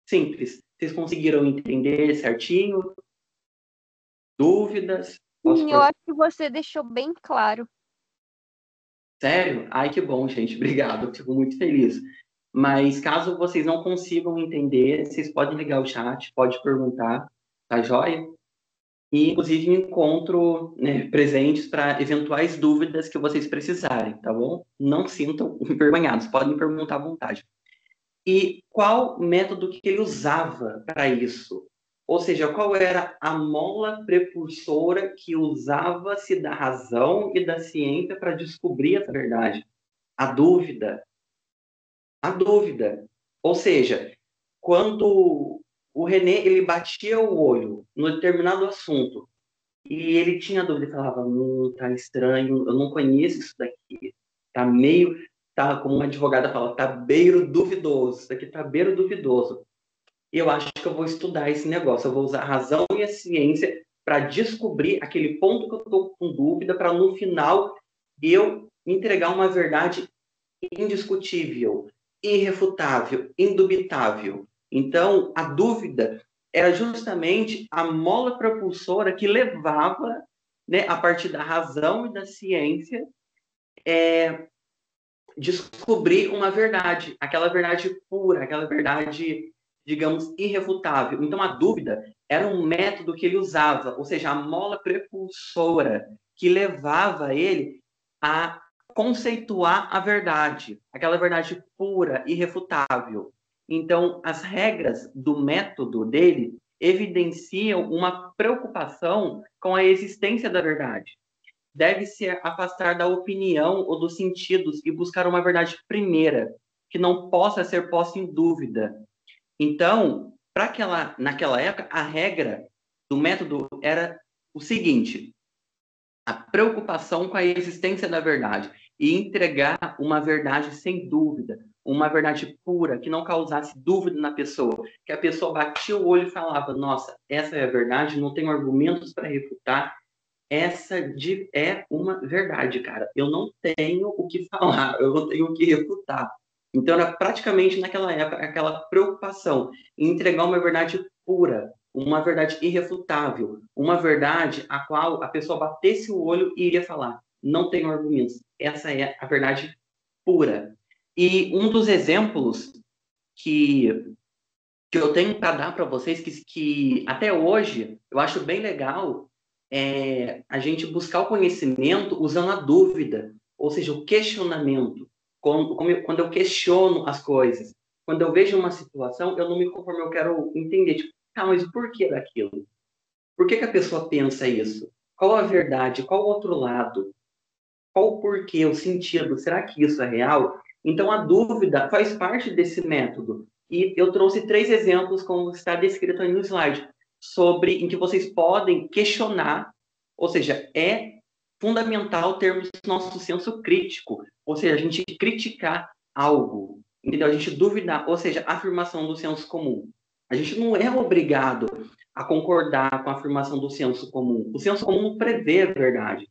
Simples. Vocês conseguiram entender certinho? Dúvidas? Sim, eu acho que você deixou bem claro. Sério? Ai, que bom, gente. Obrigado. Eu fico muito feliz. Mas caso vocês não consigam entender, vocês podem ligar o chat, pode perguntar, tá joia? E, inclusive, encontro, né, presentes para eventuais dúvidas que vocês precisarem, tá bom? Não sintam envergonhados, podem perguntar à vontade. E qual método que ele usava para isso? Ou seja, qual era a mola precursora que usava-se da razão e da ciência para descobrir essa verdade? A dúvida. A dúvida. Ou seja, quando o René ele batia o olho no determinado assunto e ele tinha dúvida, ele falava, tá estranho, eu não conheço isso daqui. Tá meio, tá, como uma advogada fala, tá beiro duvidoso, isso daqui tá beiro duvidoso. E eu acho que eu vou estudar esse negócio, eu vou usar a razão e a ciência para descobrir aquele ponto que eu estou com dúvida, para no final eu entregar uma verdade indiscutível, irrefutável, indubitável. Então, a dúvida era justamente a mola propulsora que levava, né, a partir da razão e da ciência, descobrir uma verdade, aquela verdade pura, aquela verdade, digamos, irrefutável. Então, a dúvida era um método que ele usava, ou seja, a mola propulsora que levava ele a conceituar a verdade, aquela verdade pura, irrefutável. Então, as regras do método dele evidenciam uma preocupação com a existência da verdade. Deve-se afastar da opinião ou dos sentidos e buscar uma verdade primeira, que não possa ser posta em dúvida. Então, naquela época, a regra do método era o seguinte: a preocupação com a existência da verdade e entregar uma verdade sem dúvida, uma verdade pura, que não causasse dúvida na pessoa, que a pessoa batia o olho e falava, nossa, essa é a verdade, não tenho argumentos para refutar, essa é uma verdade, cara. Eu não tenho o que falar, eu não tenho o que refutar. Então, era praticamente naquela época aquela preocupação em entregar uma verdade pura, uma verdade irrefutável, uma verdade a qual a pessoa batesse o olho e iria falar: não tenho argumentos. Essa é a verdade pura. E um dos exemplos que eu tenho para dar para vocês, que até hoje eu acho bem legal, a gente buscar o conhecimento usando a dúvida, ou seja, o questionamento. Quando eu questiono as coisas, quando eu vejo uma situação, eu não me conformo, eu quero entender, tipo, mas o porquê daquilo? Por que a pessoa pensa isso? Qual a verdade? Qual o outro lado? Qual o porquê, o sentido? Será que isso é real? Então, a dúvida faz parte desse método. E eu trouxe 3 exemplos, como está descrito aí no slide, em que vocês podem questionar, ou seja, é fundamental termos nosso senso crítico, ou seja, a gente criticar algo, entendeu? A gente duvidar, ou seja, a afirmação do senso comum. A gente não é obrigado a concordar com a afirmação do senso comum. O senso comum prevê a verdade.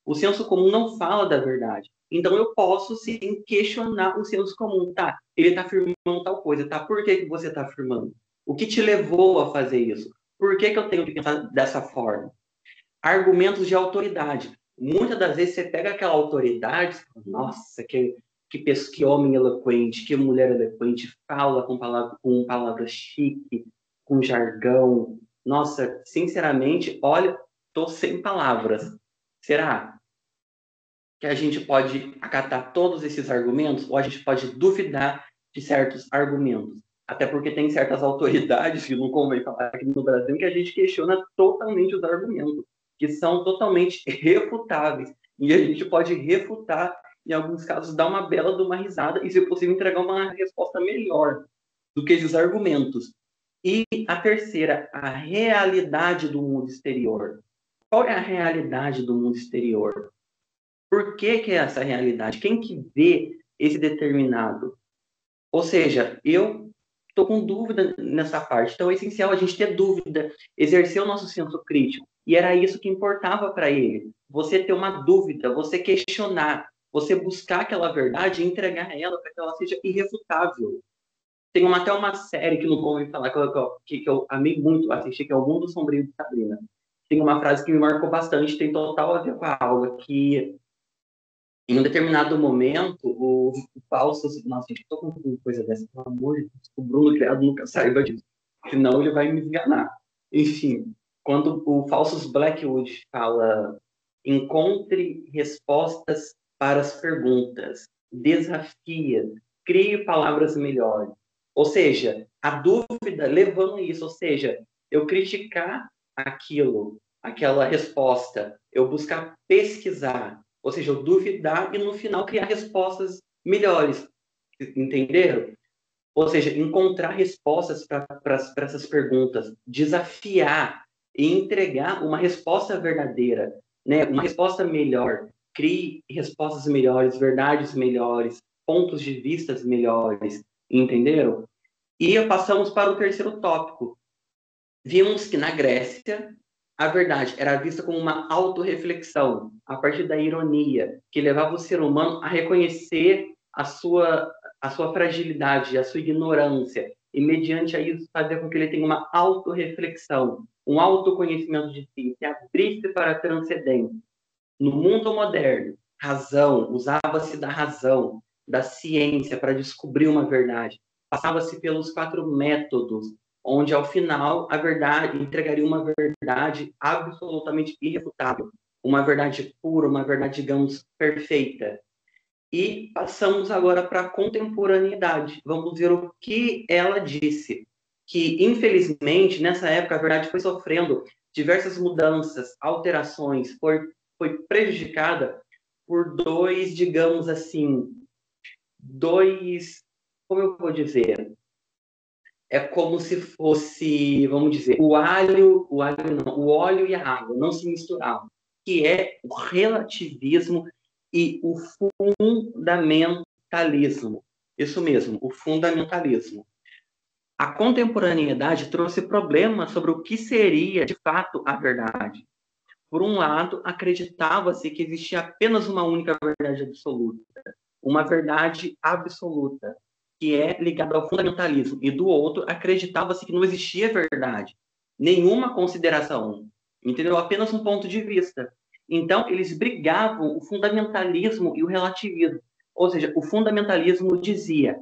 O senso comum não fala da verdade. Então eu posso sim questionar o senso comum. Tá, ele está afirmando tal coisa, tá? Por que você está afirmando? O que te levou a fazer isso? Por que eu tenho que pensar dessa forma? Argumentos de autoridade. Muitas das vezes você pega aquela autoridade, nossa, que homem eloquente, que mulher eloquente, fala com palavras chique, com jargão. Nossa, sinceramente, olha, tô sem palavras. Será que a gente pode acatar todos esses argumentos ou a gente pode duvidar de certos argumentos? Até porque tem certas autoridades, que não convém falar aqui no Brasil, que a gente questiona totalmente os argumentos, que são totalmente refutáveis. E a gente pode refutar, em alguns casos, dar uma bela de uma risada e, se possível, entregar uma resposta melhor do que esses argumentos. E a terceira, a realidade do mundo exterior. Qual é a realidade do mundo exterior? Por que é essa realidade? Quem que vê esse determinado? Ou seja, eu estou com dúvida nessa parte. Então é essencial a gente ter dúvida, exercer o nosso senso crítico. E era isso que importava para ele. Você ter uma dúvida, você questionar, você buscar aquela verdade e entregar ela para que ela seja irrefutável. Tem até uma série que não convém falar, que eu amei muito assistir, que é O Mundo Sombrio de Sabrina. Tem uma frase que me marcou bastante, tem total a ver com a aula, que em um determinado momento, o Fausto... Nossa, gente, eu tô com coisa dessa, pelo amor de Deus, o Bruno Criado nunca saiba disso, senão ele vai me enganar. Enfim, quando o Faustus Blackwood fala encontre respostas para as perguntas, desafia, crie palavras melhores. Ou seja, a dúvida levando isso, ou seja, eu criticar aquilo, aquela resposta, eu buscar pesquisar, ou seja, eu duvidar e no final criar respostas melhores. Entenderam? Ou seja, encontrar respostas para essas perguntas, desafiar e entregar uma resposta verdadeira, né? Uma resposta melhor. Crie respostas melhores, verdades melhores, pontos de vista melhores. Entenderam? E passamos para o terceiro tópico. Vimos que na Grécia a verdade era vista como uma autorreflexão, a partir da ironia, que levava o ser humano a reconhecer a sua fragilidade, a sua ignorância, e mediante isso fazer com que ele tenha uma autorreflexão, um autoconhecimento de si, se abrisse para a transcendência. No mundo moderno, razão, usava-se da razão, da ciência para descobrir uma verdade. Passava-se pelos 4 métodos, onde ao final a verdade entregaria uma verdade absolutamente irrefutável, uma verdade pura, uma verdade, digamos, perfeita. E passamos agora para a contemporaneidade. Vamos ver o que ela disse. Que, infelizmente, nessa época, a verdade foi sofrendo diversas mudanças, alterações, foi prejudicada por digamos assim, como eu vou dizer? É como se fosse, vamos dizer, o óleo e a água não se misturavam, que é o relativismo e o fundamentalismo. Isso mesmo, o fundamentalismo. A contemporaneidade trouxe problemas sobre o que seria, de fato, a verdade. Por um lado, acreditava-se que existia apenas uma única verdade absoluta, uma verdade absoluta, que é ligada ao fundamentalismo. E do outro, acreditava-se que não existia verdade, nenhuma consideração, entendeu? Apenas um ponto de vista. Então, eles brigavam o fundamentalismo e o relativismo. Ou seja, o fundamentalismo dizia: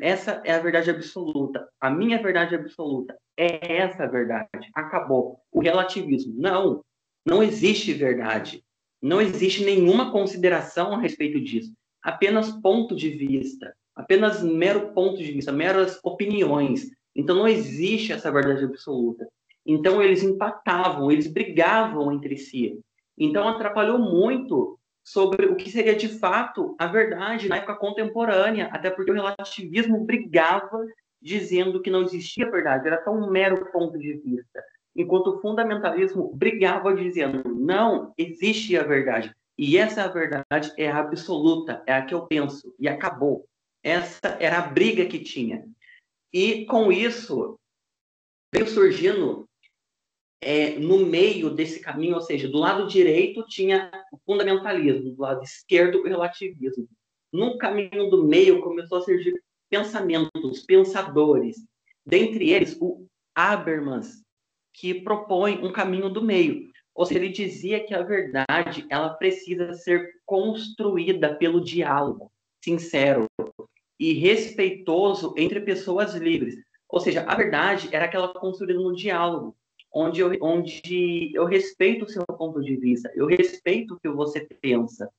essa é a verdade absoluta, a minha verdade absoluta é essa a verdade, acabou. O relativismo, não existe verdade, não existe nenhuma consideração a respeito disso, apenas ponto de vista, apenas mero ponto de vista, meras opiniões. Então não existe essa verdade absoluta. Então eles empatavam, eles brigavam entre si. Então atrapalhou muito sobre o que seria de fato a verdade na época contemporânea, até porque o relativismo brigava dizendo que não existia verdade, era só um mero ponto de vista, enquanto o fundamentalismo brigava dizendo não, existe a verdade, e essa verdade é a absoluta, é a que eu penso, e acabou. Essa era a briga que tinha. E com isso veio surgindo no meio desse caminho, ou seja, do lado direito tinha o fundamentalismo, do lado esquerdo o relativismo. No caminho do meio começou a surgir pensamentos, pensadores, dentre eles o Habermas, que propõe um caminho do meio. Ou seja, ele dizia que a verdade ela precisa ser construída pelo diálogo sincero e respeitoso entre pessoas livres. Ou seja, a verdade era aquela construída no diálogo, onde eu respeito o seu ponto de vista, eu respeito o que você pensa,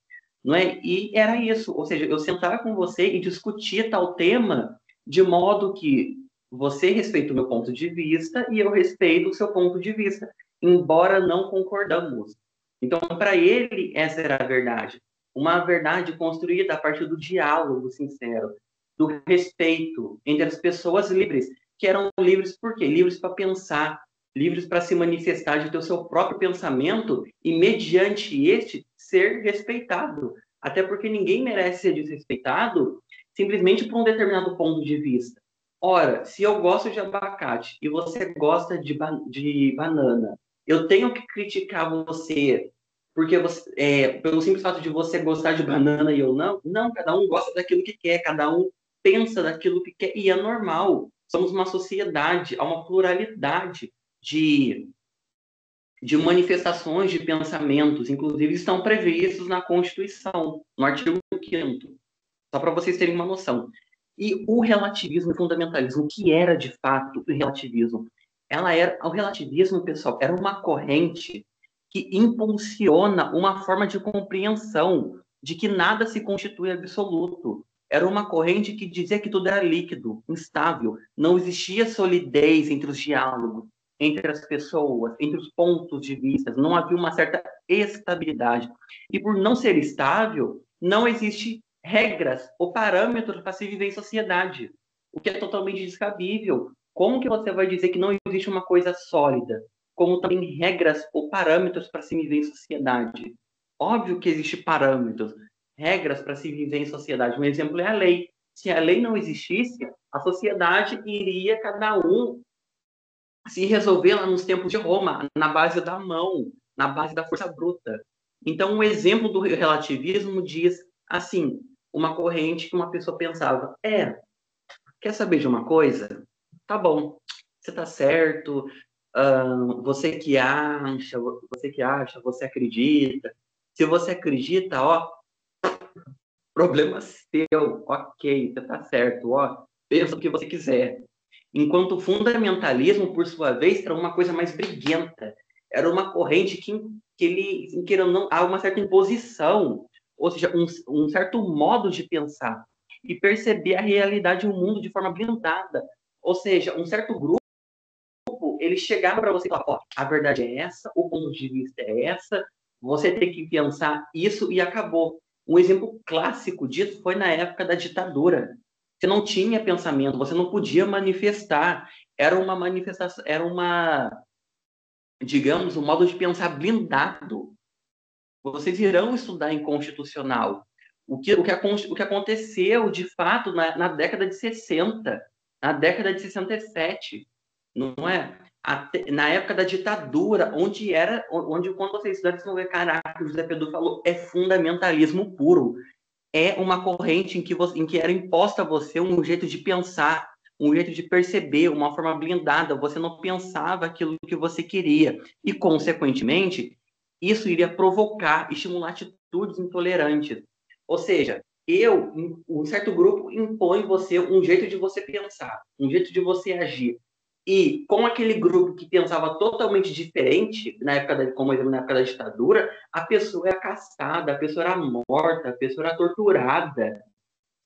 não é? E era isso, ou seja, eu sentar com você e discutir tal tema de modo que você respeita o meu ponto de vista e eu respeito o seu ponto de vista, embora não concordamos. Então, para ele, essa era a verdade. Uma verdade construída a partir do diálogo sincero, do respeito entre as pessoas livres, que eram livres por quê? Livres para pensar, livres para se manifestar de ter o seu próprio pensamento e, mediante este, ser respeitado. Até porque ninguém merece ser desrespeitado simplesmente por um determinado ponto de vista. Ora, se eu gosto de abacate e você gosta de banana, eu tenho que criticar você porque pelo simples fato de você gostar de banana e eu não? Não, cada um gosta daquilo que quer, cada um pensa daquilo que quer, e é normal. Somos uma sociedade, há uma pluralidade de manifestações de pensamentos, inclusive estão previstos na Constituição, no artigo 5º, só para vocês terem uma noção. E o relativismo e o fundamentalismo, o que era de fato o relativismo? O relativismo, pessoal, era uma corrente que impulsiona uma forma de compreensão de que nada se constitui absoluto. Era uma corrente que dizia que tudo era líquido, instável, não existia solidez entre os diálogos, entre as pessoas, entre os pontos de vista, não havia uma certa estabilidade. E por não ser estável, não existe regras ou parâmetros para se viver em sociedade, o que é totalmente descabível. Como que você vai dizer que não existe uma coisa sólida? Como também regras ou parâmetros para se viver em sociedade? Óbvio que existem parâmetros, regras para se viver em sociedade. Um exemplo é a lei. Se a lei não existisse, a sociedade iria cada um se resolver lá nos tempos de Roma, na base da mão, na base da força bruta. Então, um exemplo do relativismo diz assim, uma corrente que uma pessoa pensava, quer saber de uma coisa? Tá bom, você tá certo, você que acha, você acredita. Se você acredita, problema seu, ok, você tá certo, pensa o que você quiser. Enquanto o fundamentalismo, por sua vez, era uma coisa mais briguenta. Era uma corrente que querendo não, há uma certa imposição, ou seja, um certo modo de pensar e perceber a realidade e o mundo de forma blindada. Ou seja, um certo grupo, ele chegava para você e falava, a verdade é essa, o ponto de vista é essa, você tem que pensar isso e acabou. Um exemplo clássico disso foi na época da ditadura. Você não tinha pensamento, você não podia manifestar. Era uma manifestação, digamos, um modo de pensar blindado. Vocês irão estudar em constitucional. O que aconteceu, de fato, na década de 60, na década de 67, não é? Na época da ditadura, onde quando vocês estudarem, vocês vão ver, caraca, o José Pedro falou, é fundamentalismo puro. É uma corrente em que era imposta a você um jeito de pensar, um jeito de perceber, uma forma blindada. Você não pensava aquilo que você queria. E, consequentemente, isso iria provocar, estimular atitudes intolerantes. Ou seja, um certo grupo impõe você um jeito de você pensar, um jeito de você agir. E com aquele grupo que pensava totalmente diferente, como exemplo, na época da ditadura, a pessoa era caçada, a pessoa era morta, a pessoa era torturada,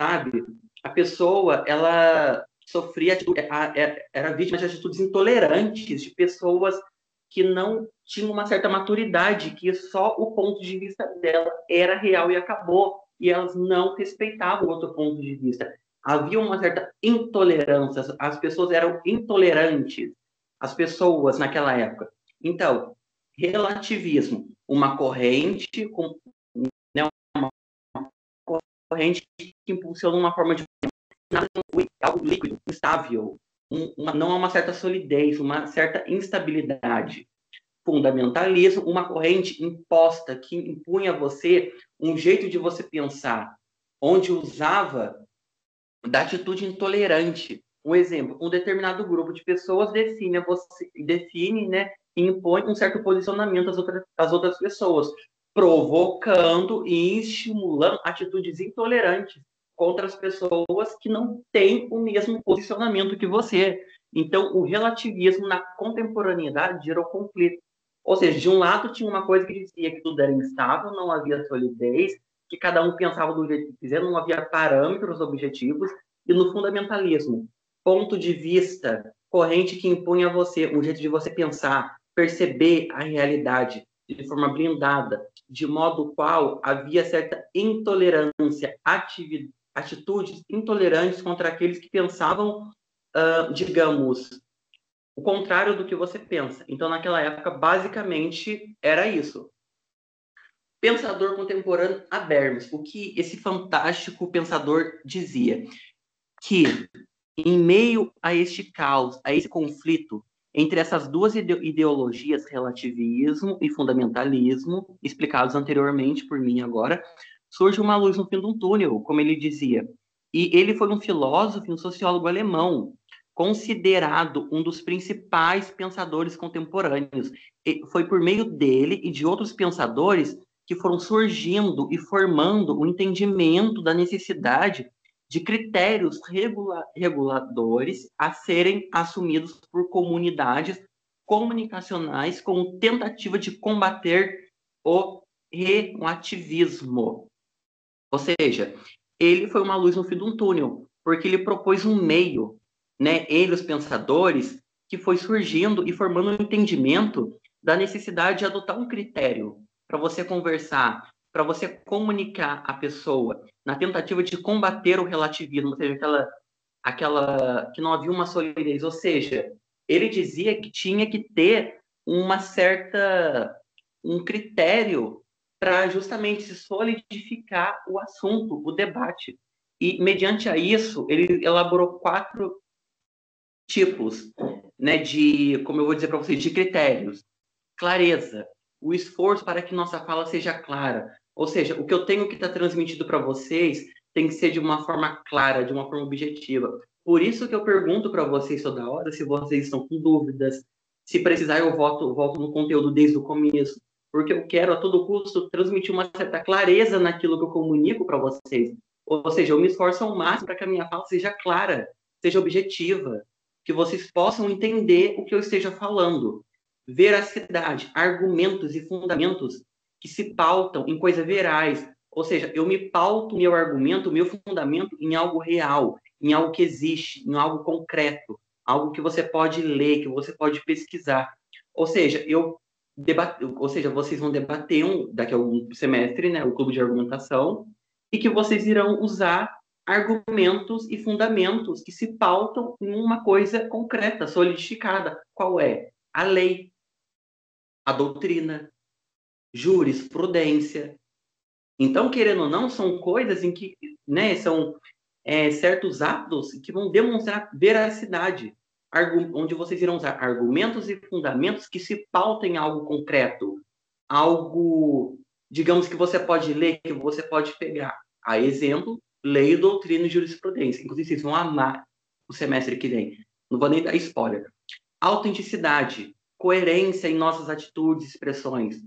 sabe? A pessoa, ela sofria, era vítima de atitudes intolerantes, de pessoas que não tinha uma certa maturidade, que só o ponto de vista dela era real e acabou, e elas não respeitavam outro ponto de vista. Havia uma certa intolerância, as pessoas eram intolerantes, as pessoas naquela época. Então, relativismo, uma corrente, né, uma corrente que impulsiona uma forma de algo líquido, instável, não há uma certa solidez, uma certa instabilidade. Fundamentalismo, uma corrente imposta que impunha a você um jeito de você pensar, onde usava da atitude intolerante. Um exemplo, um determinado grupo de pessoas define, né, e impõe um certo posicionamento às outras pessoas, provocando e estimulando atitudes intolerantes contra as pessoas que não têm o mesmo posicionamento que você. Então, o relativismo na contemporaneidade gerou conflito. Ou seja, de um lado tinha uma coisa que dizia que tudo era instável, não havia solidez, que cada um pensava do jeito que quiser, não havia parâmetros objetivos, e no fundamentalismo, ponto de vista, corrente que impõe a você um jeito de você pensar, perceber a realidade de forma blindada, de modo qual havia certa intolerância, atitudes intolerantes contra aqueles que pensavam, digamos, o contrário do que você pensa. Então, naquela época, basicamente, era isso. Pensador contemporâneo Habermas, o que esse fantástico pensador dizia? Que, em meio a este caos, a esse conflito entre essas duas ideologias, relativismo e fundamentalismo, explicados anteriormente por mim agora, surge uma luz no fim de um túnel, como ele dizia. E ele foi um filósofo e um sociólogo alemão, considerado um dos principais pensadores contemporâneos. E foi por meio dele e de outros pensadores que foram surgindo e formando o entendimento da necessidade de critérios reguladores a serem assumidos por comunidades comunicacionais com tentativa de combater o relativismo. Ou seja, ele foi uma luz no fim de um túnel, porque ele propôs um meio, né, ele, os pensadores, que foi surgindo e formando um entendimento da necessidade de adotar um critério para você conversar, para você comunicar a pessoa, na tentativa de combater o relativismo, ou seja, aquela que não havia uma solidez. Ou seja, ele dizia que tinha que ter um critério para justamente se solidificar o assunto, o debate. E, mediante a isso, ele elaborou 4 tipos, né, como eu vou dizer para vocês, de critérios. Clareza, o esforço para que nossa fala seja clara. Ou seja, o que eu tenho que estar transmitido para vocês tem que ser de uma forma clara, de uma forma objetiva. Por isso que eu pergunto para vocês toda hora se vocês estão com dúvidas. Se precisar, eu volto no conteúdo desde o começo. Porque eu quero, a todo custo, transmitir uma certa clareza naquilo que eu comunico para vocês. Ou seja, eu me esforço ao máximo para que a minha fala seja clara, seja objetiva, que vocês possam entender o que eu esteja falando. Veracidade, argumentos e fundamentos que se pautam em coisas verais. Ou seja, eu me pauto meu argumento, meu fundamento em algo real, em algo que existe, em algo concreto, algo que você pode ler, que você pode pesquisar. Ou seja, vocês vão debater daqui a algum semestre, né, o clube de argumentação, e que vocês irão usar argumentos e fundamentos que se pautam em uma coisa concreta, solidificada. Qual é? A lei, a doutrina, jurisprudência. Então, querendo ou não, são coisas em que, né, são certos atos que vão demonstrar veracidade, onde vocês irão usar argumentos e fundamentos que se pautem em algo concreto, algo, digamos, que você pode ler, que você pode pegar. A exemplo, lei, doutrina e jurisprudência. Inclusive, vocês vão amar o semestre que vem. Não vou nem dar spoiler. Autenticidade, coerência em nossas atitudes e expressões.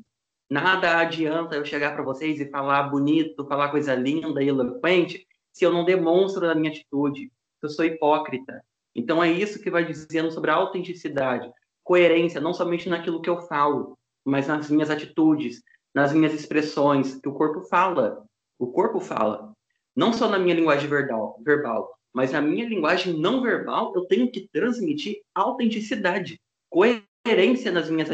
Nada adianta eu chegar para vocês e falar bonito, falar coisa linda e eloquente, se eu não demonstro a minha atitude, se eu sou hipócrita. Então é isso que vai dizendo sobre a autenticidade, coerência, não somente naquilo que eu falo, mas nas minhas atitudes, nas minhas expressões, que o corpo fala. O corpo fala. Não só na minha linguagem verbal, mas na minha linguagem não verbal, eu tenho que transmitir autenticidade, coerência. coerência nas minhas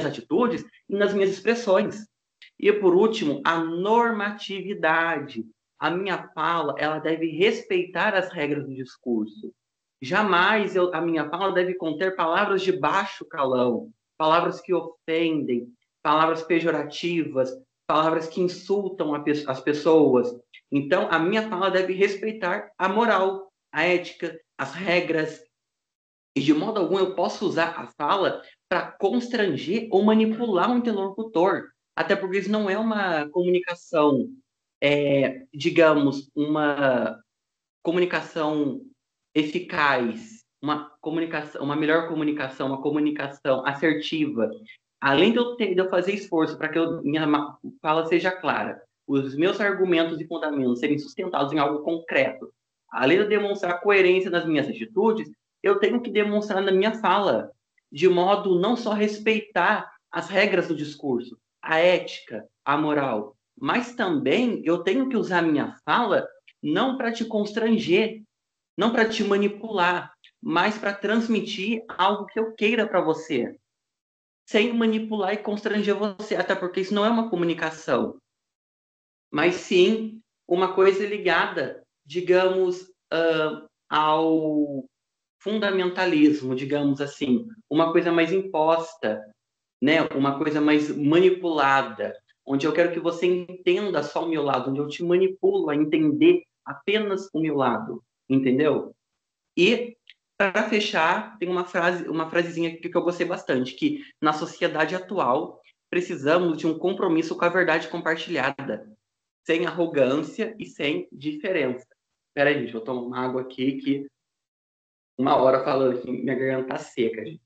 atitudes e nas minhas expressões. E, por último, a normatividade. A minha fala, ela deve respeitar as regras do discurso. Jamais a minha fala deve conter palavras de baixo calão, palavras que ofendem, palavras pejorativas, palavras que insultam as pessoas. Então, a minha fala deve respeitar a moral, a ética, as regras. E, de modo algum, eu posso usar a fala para constranger ou manipular um interlocutor. Até porque isso não é uma comunicação, digamos, uma comunicação eficaz, uma melhor comunicação, uma comunicação assertiva. Além de eu fazer esforço para que minha fala seja clara, os meus argumentos e fundamentos serem sustentados em algo concreto, além de eu demonstrar coerência nas minhas atitudes, eu tenho que demonstrar na minha fala, de modo não só respeitar as regras do discurso, a ética, a moral, mas também eu tenho que usar a minha fala não para te constranger, não para te manipular, mas para transmitir algo que eu queira para você, sem manipular e constranger você, até porque isso não é uma comunicação, mas sim uma coisa ligada, digamos, ao fundamentalismo, digamos assim, uma coisa mais imposta, né? Uma coisa mais manipulada, onde eu quero que você entenda só o meu lado, onde eu te manipulo a entender apenas o meu lado, entendeu? E para fechar, tem uma frasezinha aqui que eu gostei bastante, que na sociedade atual precisamos de um compromisso com a verdade compartilhada, sem arrogância e sem diferença. Espera aí, gente, vou tomar uma água aqui que uma hora falando que minha garganta tá seca, gente.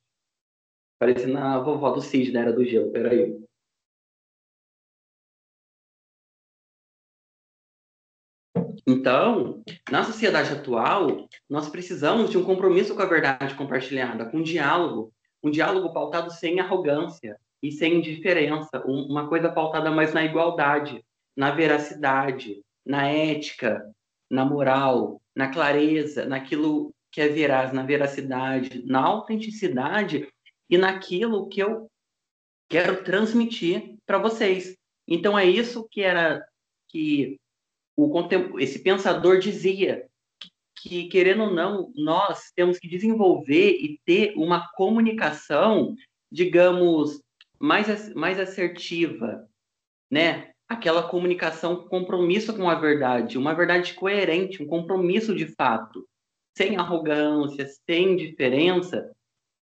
Parecendo a vovó do Cid da Era do Gelo. Espera aí. Então, na sociedade atual, nós precisamos de um compromisso com a verdade compartilhada, com um diálogo pautado sem arrogância e sem indiferença, uma coisa pautada mais na igualdade, na veracidade, na ética, na moral, na clareza, naquilo que é veraz, na veracidade, na autenticidade e naquilo que eu quero transmitir para vocês. Então, é isso que esse pensador dizia, que, querendo ou não, nós temos que desenvolver e ter uma comunicação, digamos, mais assertiva, né? Aquela comunicação com compromisso com a verdade, uma verdade coerente, um compromisso de fato, sem arrogância, sem indiferença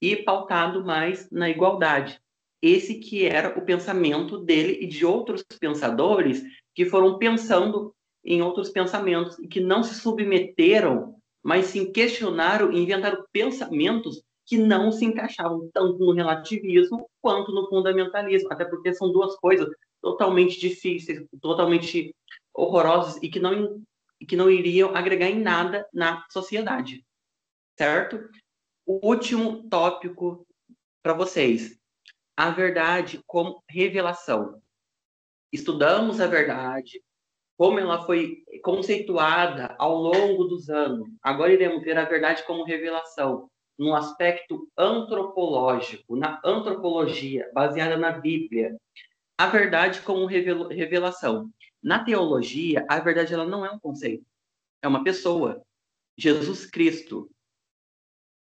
e pautado mais na igualdade. Esse que era o pensamento dele e de outros pensadores que foram pensando em outros pensamentos e que não se submeteram, mas sim questionaram e inventaram pensamentos que não se encaixavam tanto no relativismo quanto no fundamentalismo, até porque são duas coisas totalmente difíceis, totalmente horrorosas e que não iriam agregar em nada na sociedade, certo? O último tópico para vocês, a verdade como revelação. Estudamos a verdade, como ela foi conceituada ao longo dos anos. Agora iremos ver a verdade como revelação, no aspecto antropológico, na antropologia, baseada na Bíblia. A verdade como revelação. Na teologia, a verdade ela não é um conceito, é uma pessoa. Jesus Cristo.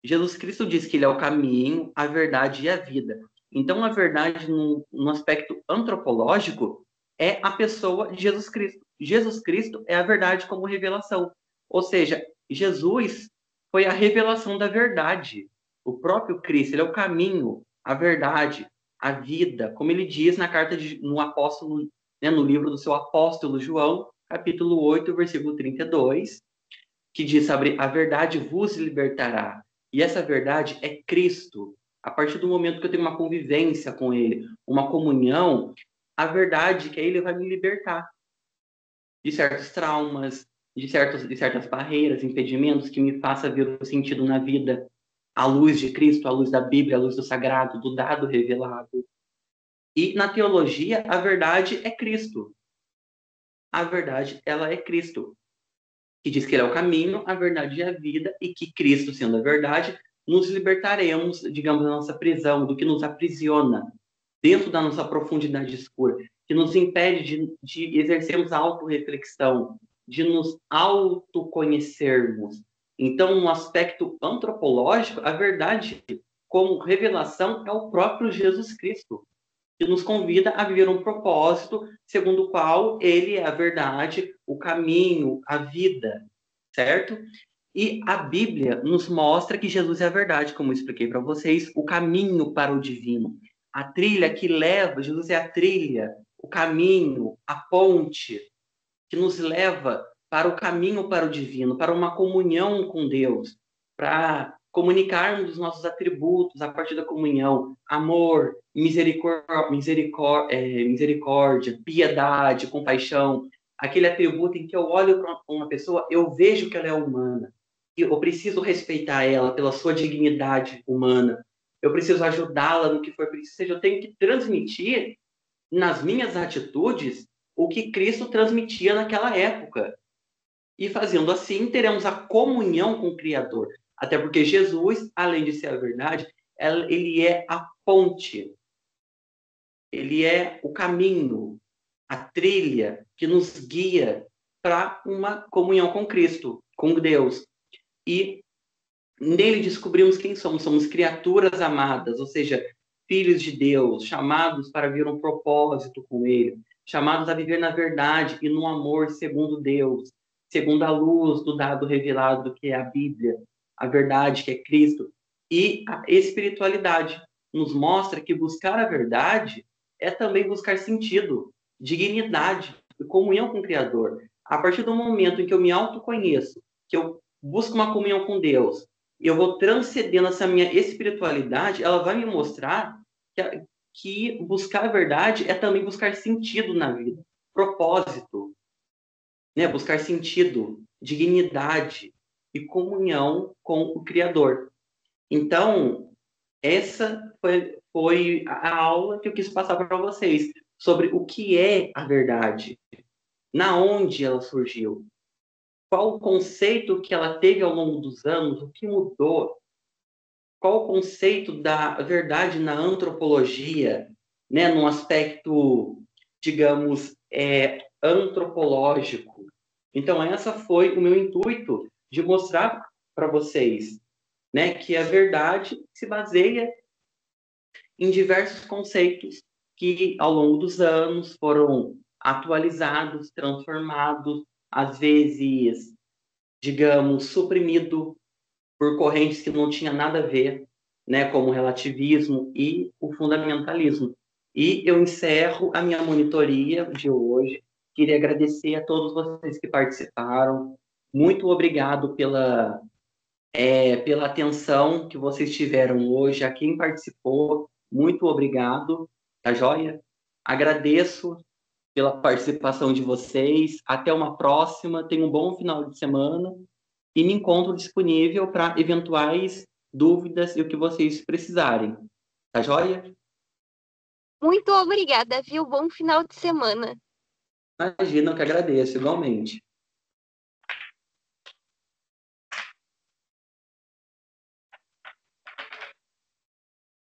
Jesus Cristo diz que ele é o caminho, a verdade e a vida. Então, a verdade, no aspecto antropológico, é a pessoa de Jesus Cristo. Jesus Cristo é a verdade como revelação. Ou seja, Jesus foi a revelação da verdade. O próprio Cristo, ele é o caminho, a verdade, a vida, como ele diz na carta no apóstolo, né, no livro do seu apóstolo João, capítulo 8, versículo 32, que diz sobre a verdade vos libertará. E essa verdade é Cristo. A partir do momento que eu tenho uma convivência com Ele, uma comunhão, a verdade que Ele vai me libertar de certos traumas, de certas barreiras, impedimentos que me faça ver o sentido na vida, à luz de Cristo, à luz da Bíblia, à luz do sagrado, do dado revelado. E na teologia, a verdade é Cristo. A verdade, ela é Cristo, que diz que ele é o caminho, a verdade e a vida, e que Cristo, sendo a verdade, nos libertaremos, digamos, da nossa prisão, do que nos aprisiona dentro da nossa profundidade escura, que nos impede de exercermos a autorreflexão, de nos autoconhecermos. Então, no aspecto antropológico, a verdade, como revelação, é o próprio Jesus Cristo, que nos convida a viver um propósito segundo o qual ele é a verdade, o caminho, a vida, certo? E a Bíblia nos mostra que Jesus é a verdade, como eu expliquei para vocês, o caminho para o divino. A trilha que leva, Jesus é a trilha, o caminho, a ponte que nos leva para o caminho para o divino, para uma comunhão com Deus, para comunicarmos os nossos atributos a partir da comunhão, amor, misericórdia, piedade, compaixão, aquele atributo em que eu olho para uma pessoa, eu vejo que ela é humana, e eu preciso respeitar ela pela sua dignidade humana, eu preciso ajudá-la no que for preciso, ou seja, eu tenho que transmitir nas minhas atitudes o que Cristo transmitia naquela época. E fazendo assim, teremos a comunhão com o Criador. Até porque Jesus, além de ser a verdade, ele é a ponte. Ele é o caminho, a trilha que nos guia para uma comunhão com Cristo, com Deus. E nele descobrimos quem somos. Somos criaturas amadas, ou seja, filhos de Deus, chamados para viver um propósito com Ele, chamados a viver na verdade e no amor segundo Deus, segundo a luz do dado revelado que é a Bíblia, a verdade que é Cristo. E a espiritualidade nos mostra que buscar a verdade é também buscar sentido, dignidade e comunhão com o Criador. A partir do momento em que eu me autoconheço, que eu busco uma comunhão com Deus, eu vou transcendendo essa minha espiritualidade, ela vai me mostrar que buscar a verdade é também buscar sentido na vida, propósito, né? Buscar sentido, dignidade e comunhão com o Criador. Então, essa foi a aula que eu quis passar para vocês sobre o que é a verdade, na onde ela surgiu, qual o conceito que ela teve ao longo dos anos, o que mudou, qual o conceito da verdade na antropologia, né, num aspecto, digamos, antropológico. Então, essa foi o meu intuito de mostrar para vocês, né, que a verdade se baseia em diversos conceitos que, ao longo dos anos, foram atualizados, transformados, às vezes, digamos, suprimido por correntes que não tinham nada a ver, né, como o relativismo e o fundamentalismo. E eu encerro a minha monitoria de hoje. Queria agradecer a todos vocês que participaram. Muito obrigado pela atenção que vocês tiveram hoje. A quem participou, muito obrigado, tá joia? Agradeço pela participação de vocês. Até uma próxima. Tenham um bom final de semana. E me encontro disponível para eventuais dúvidas e o que vocês precisarem. Tá joia? Muito obrigada, viu? Bom final de semana. Imagina, eu que agradeço, igualmente.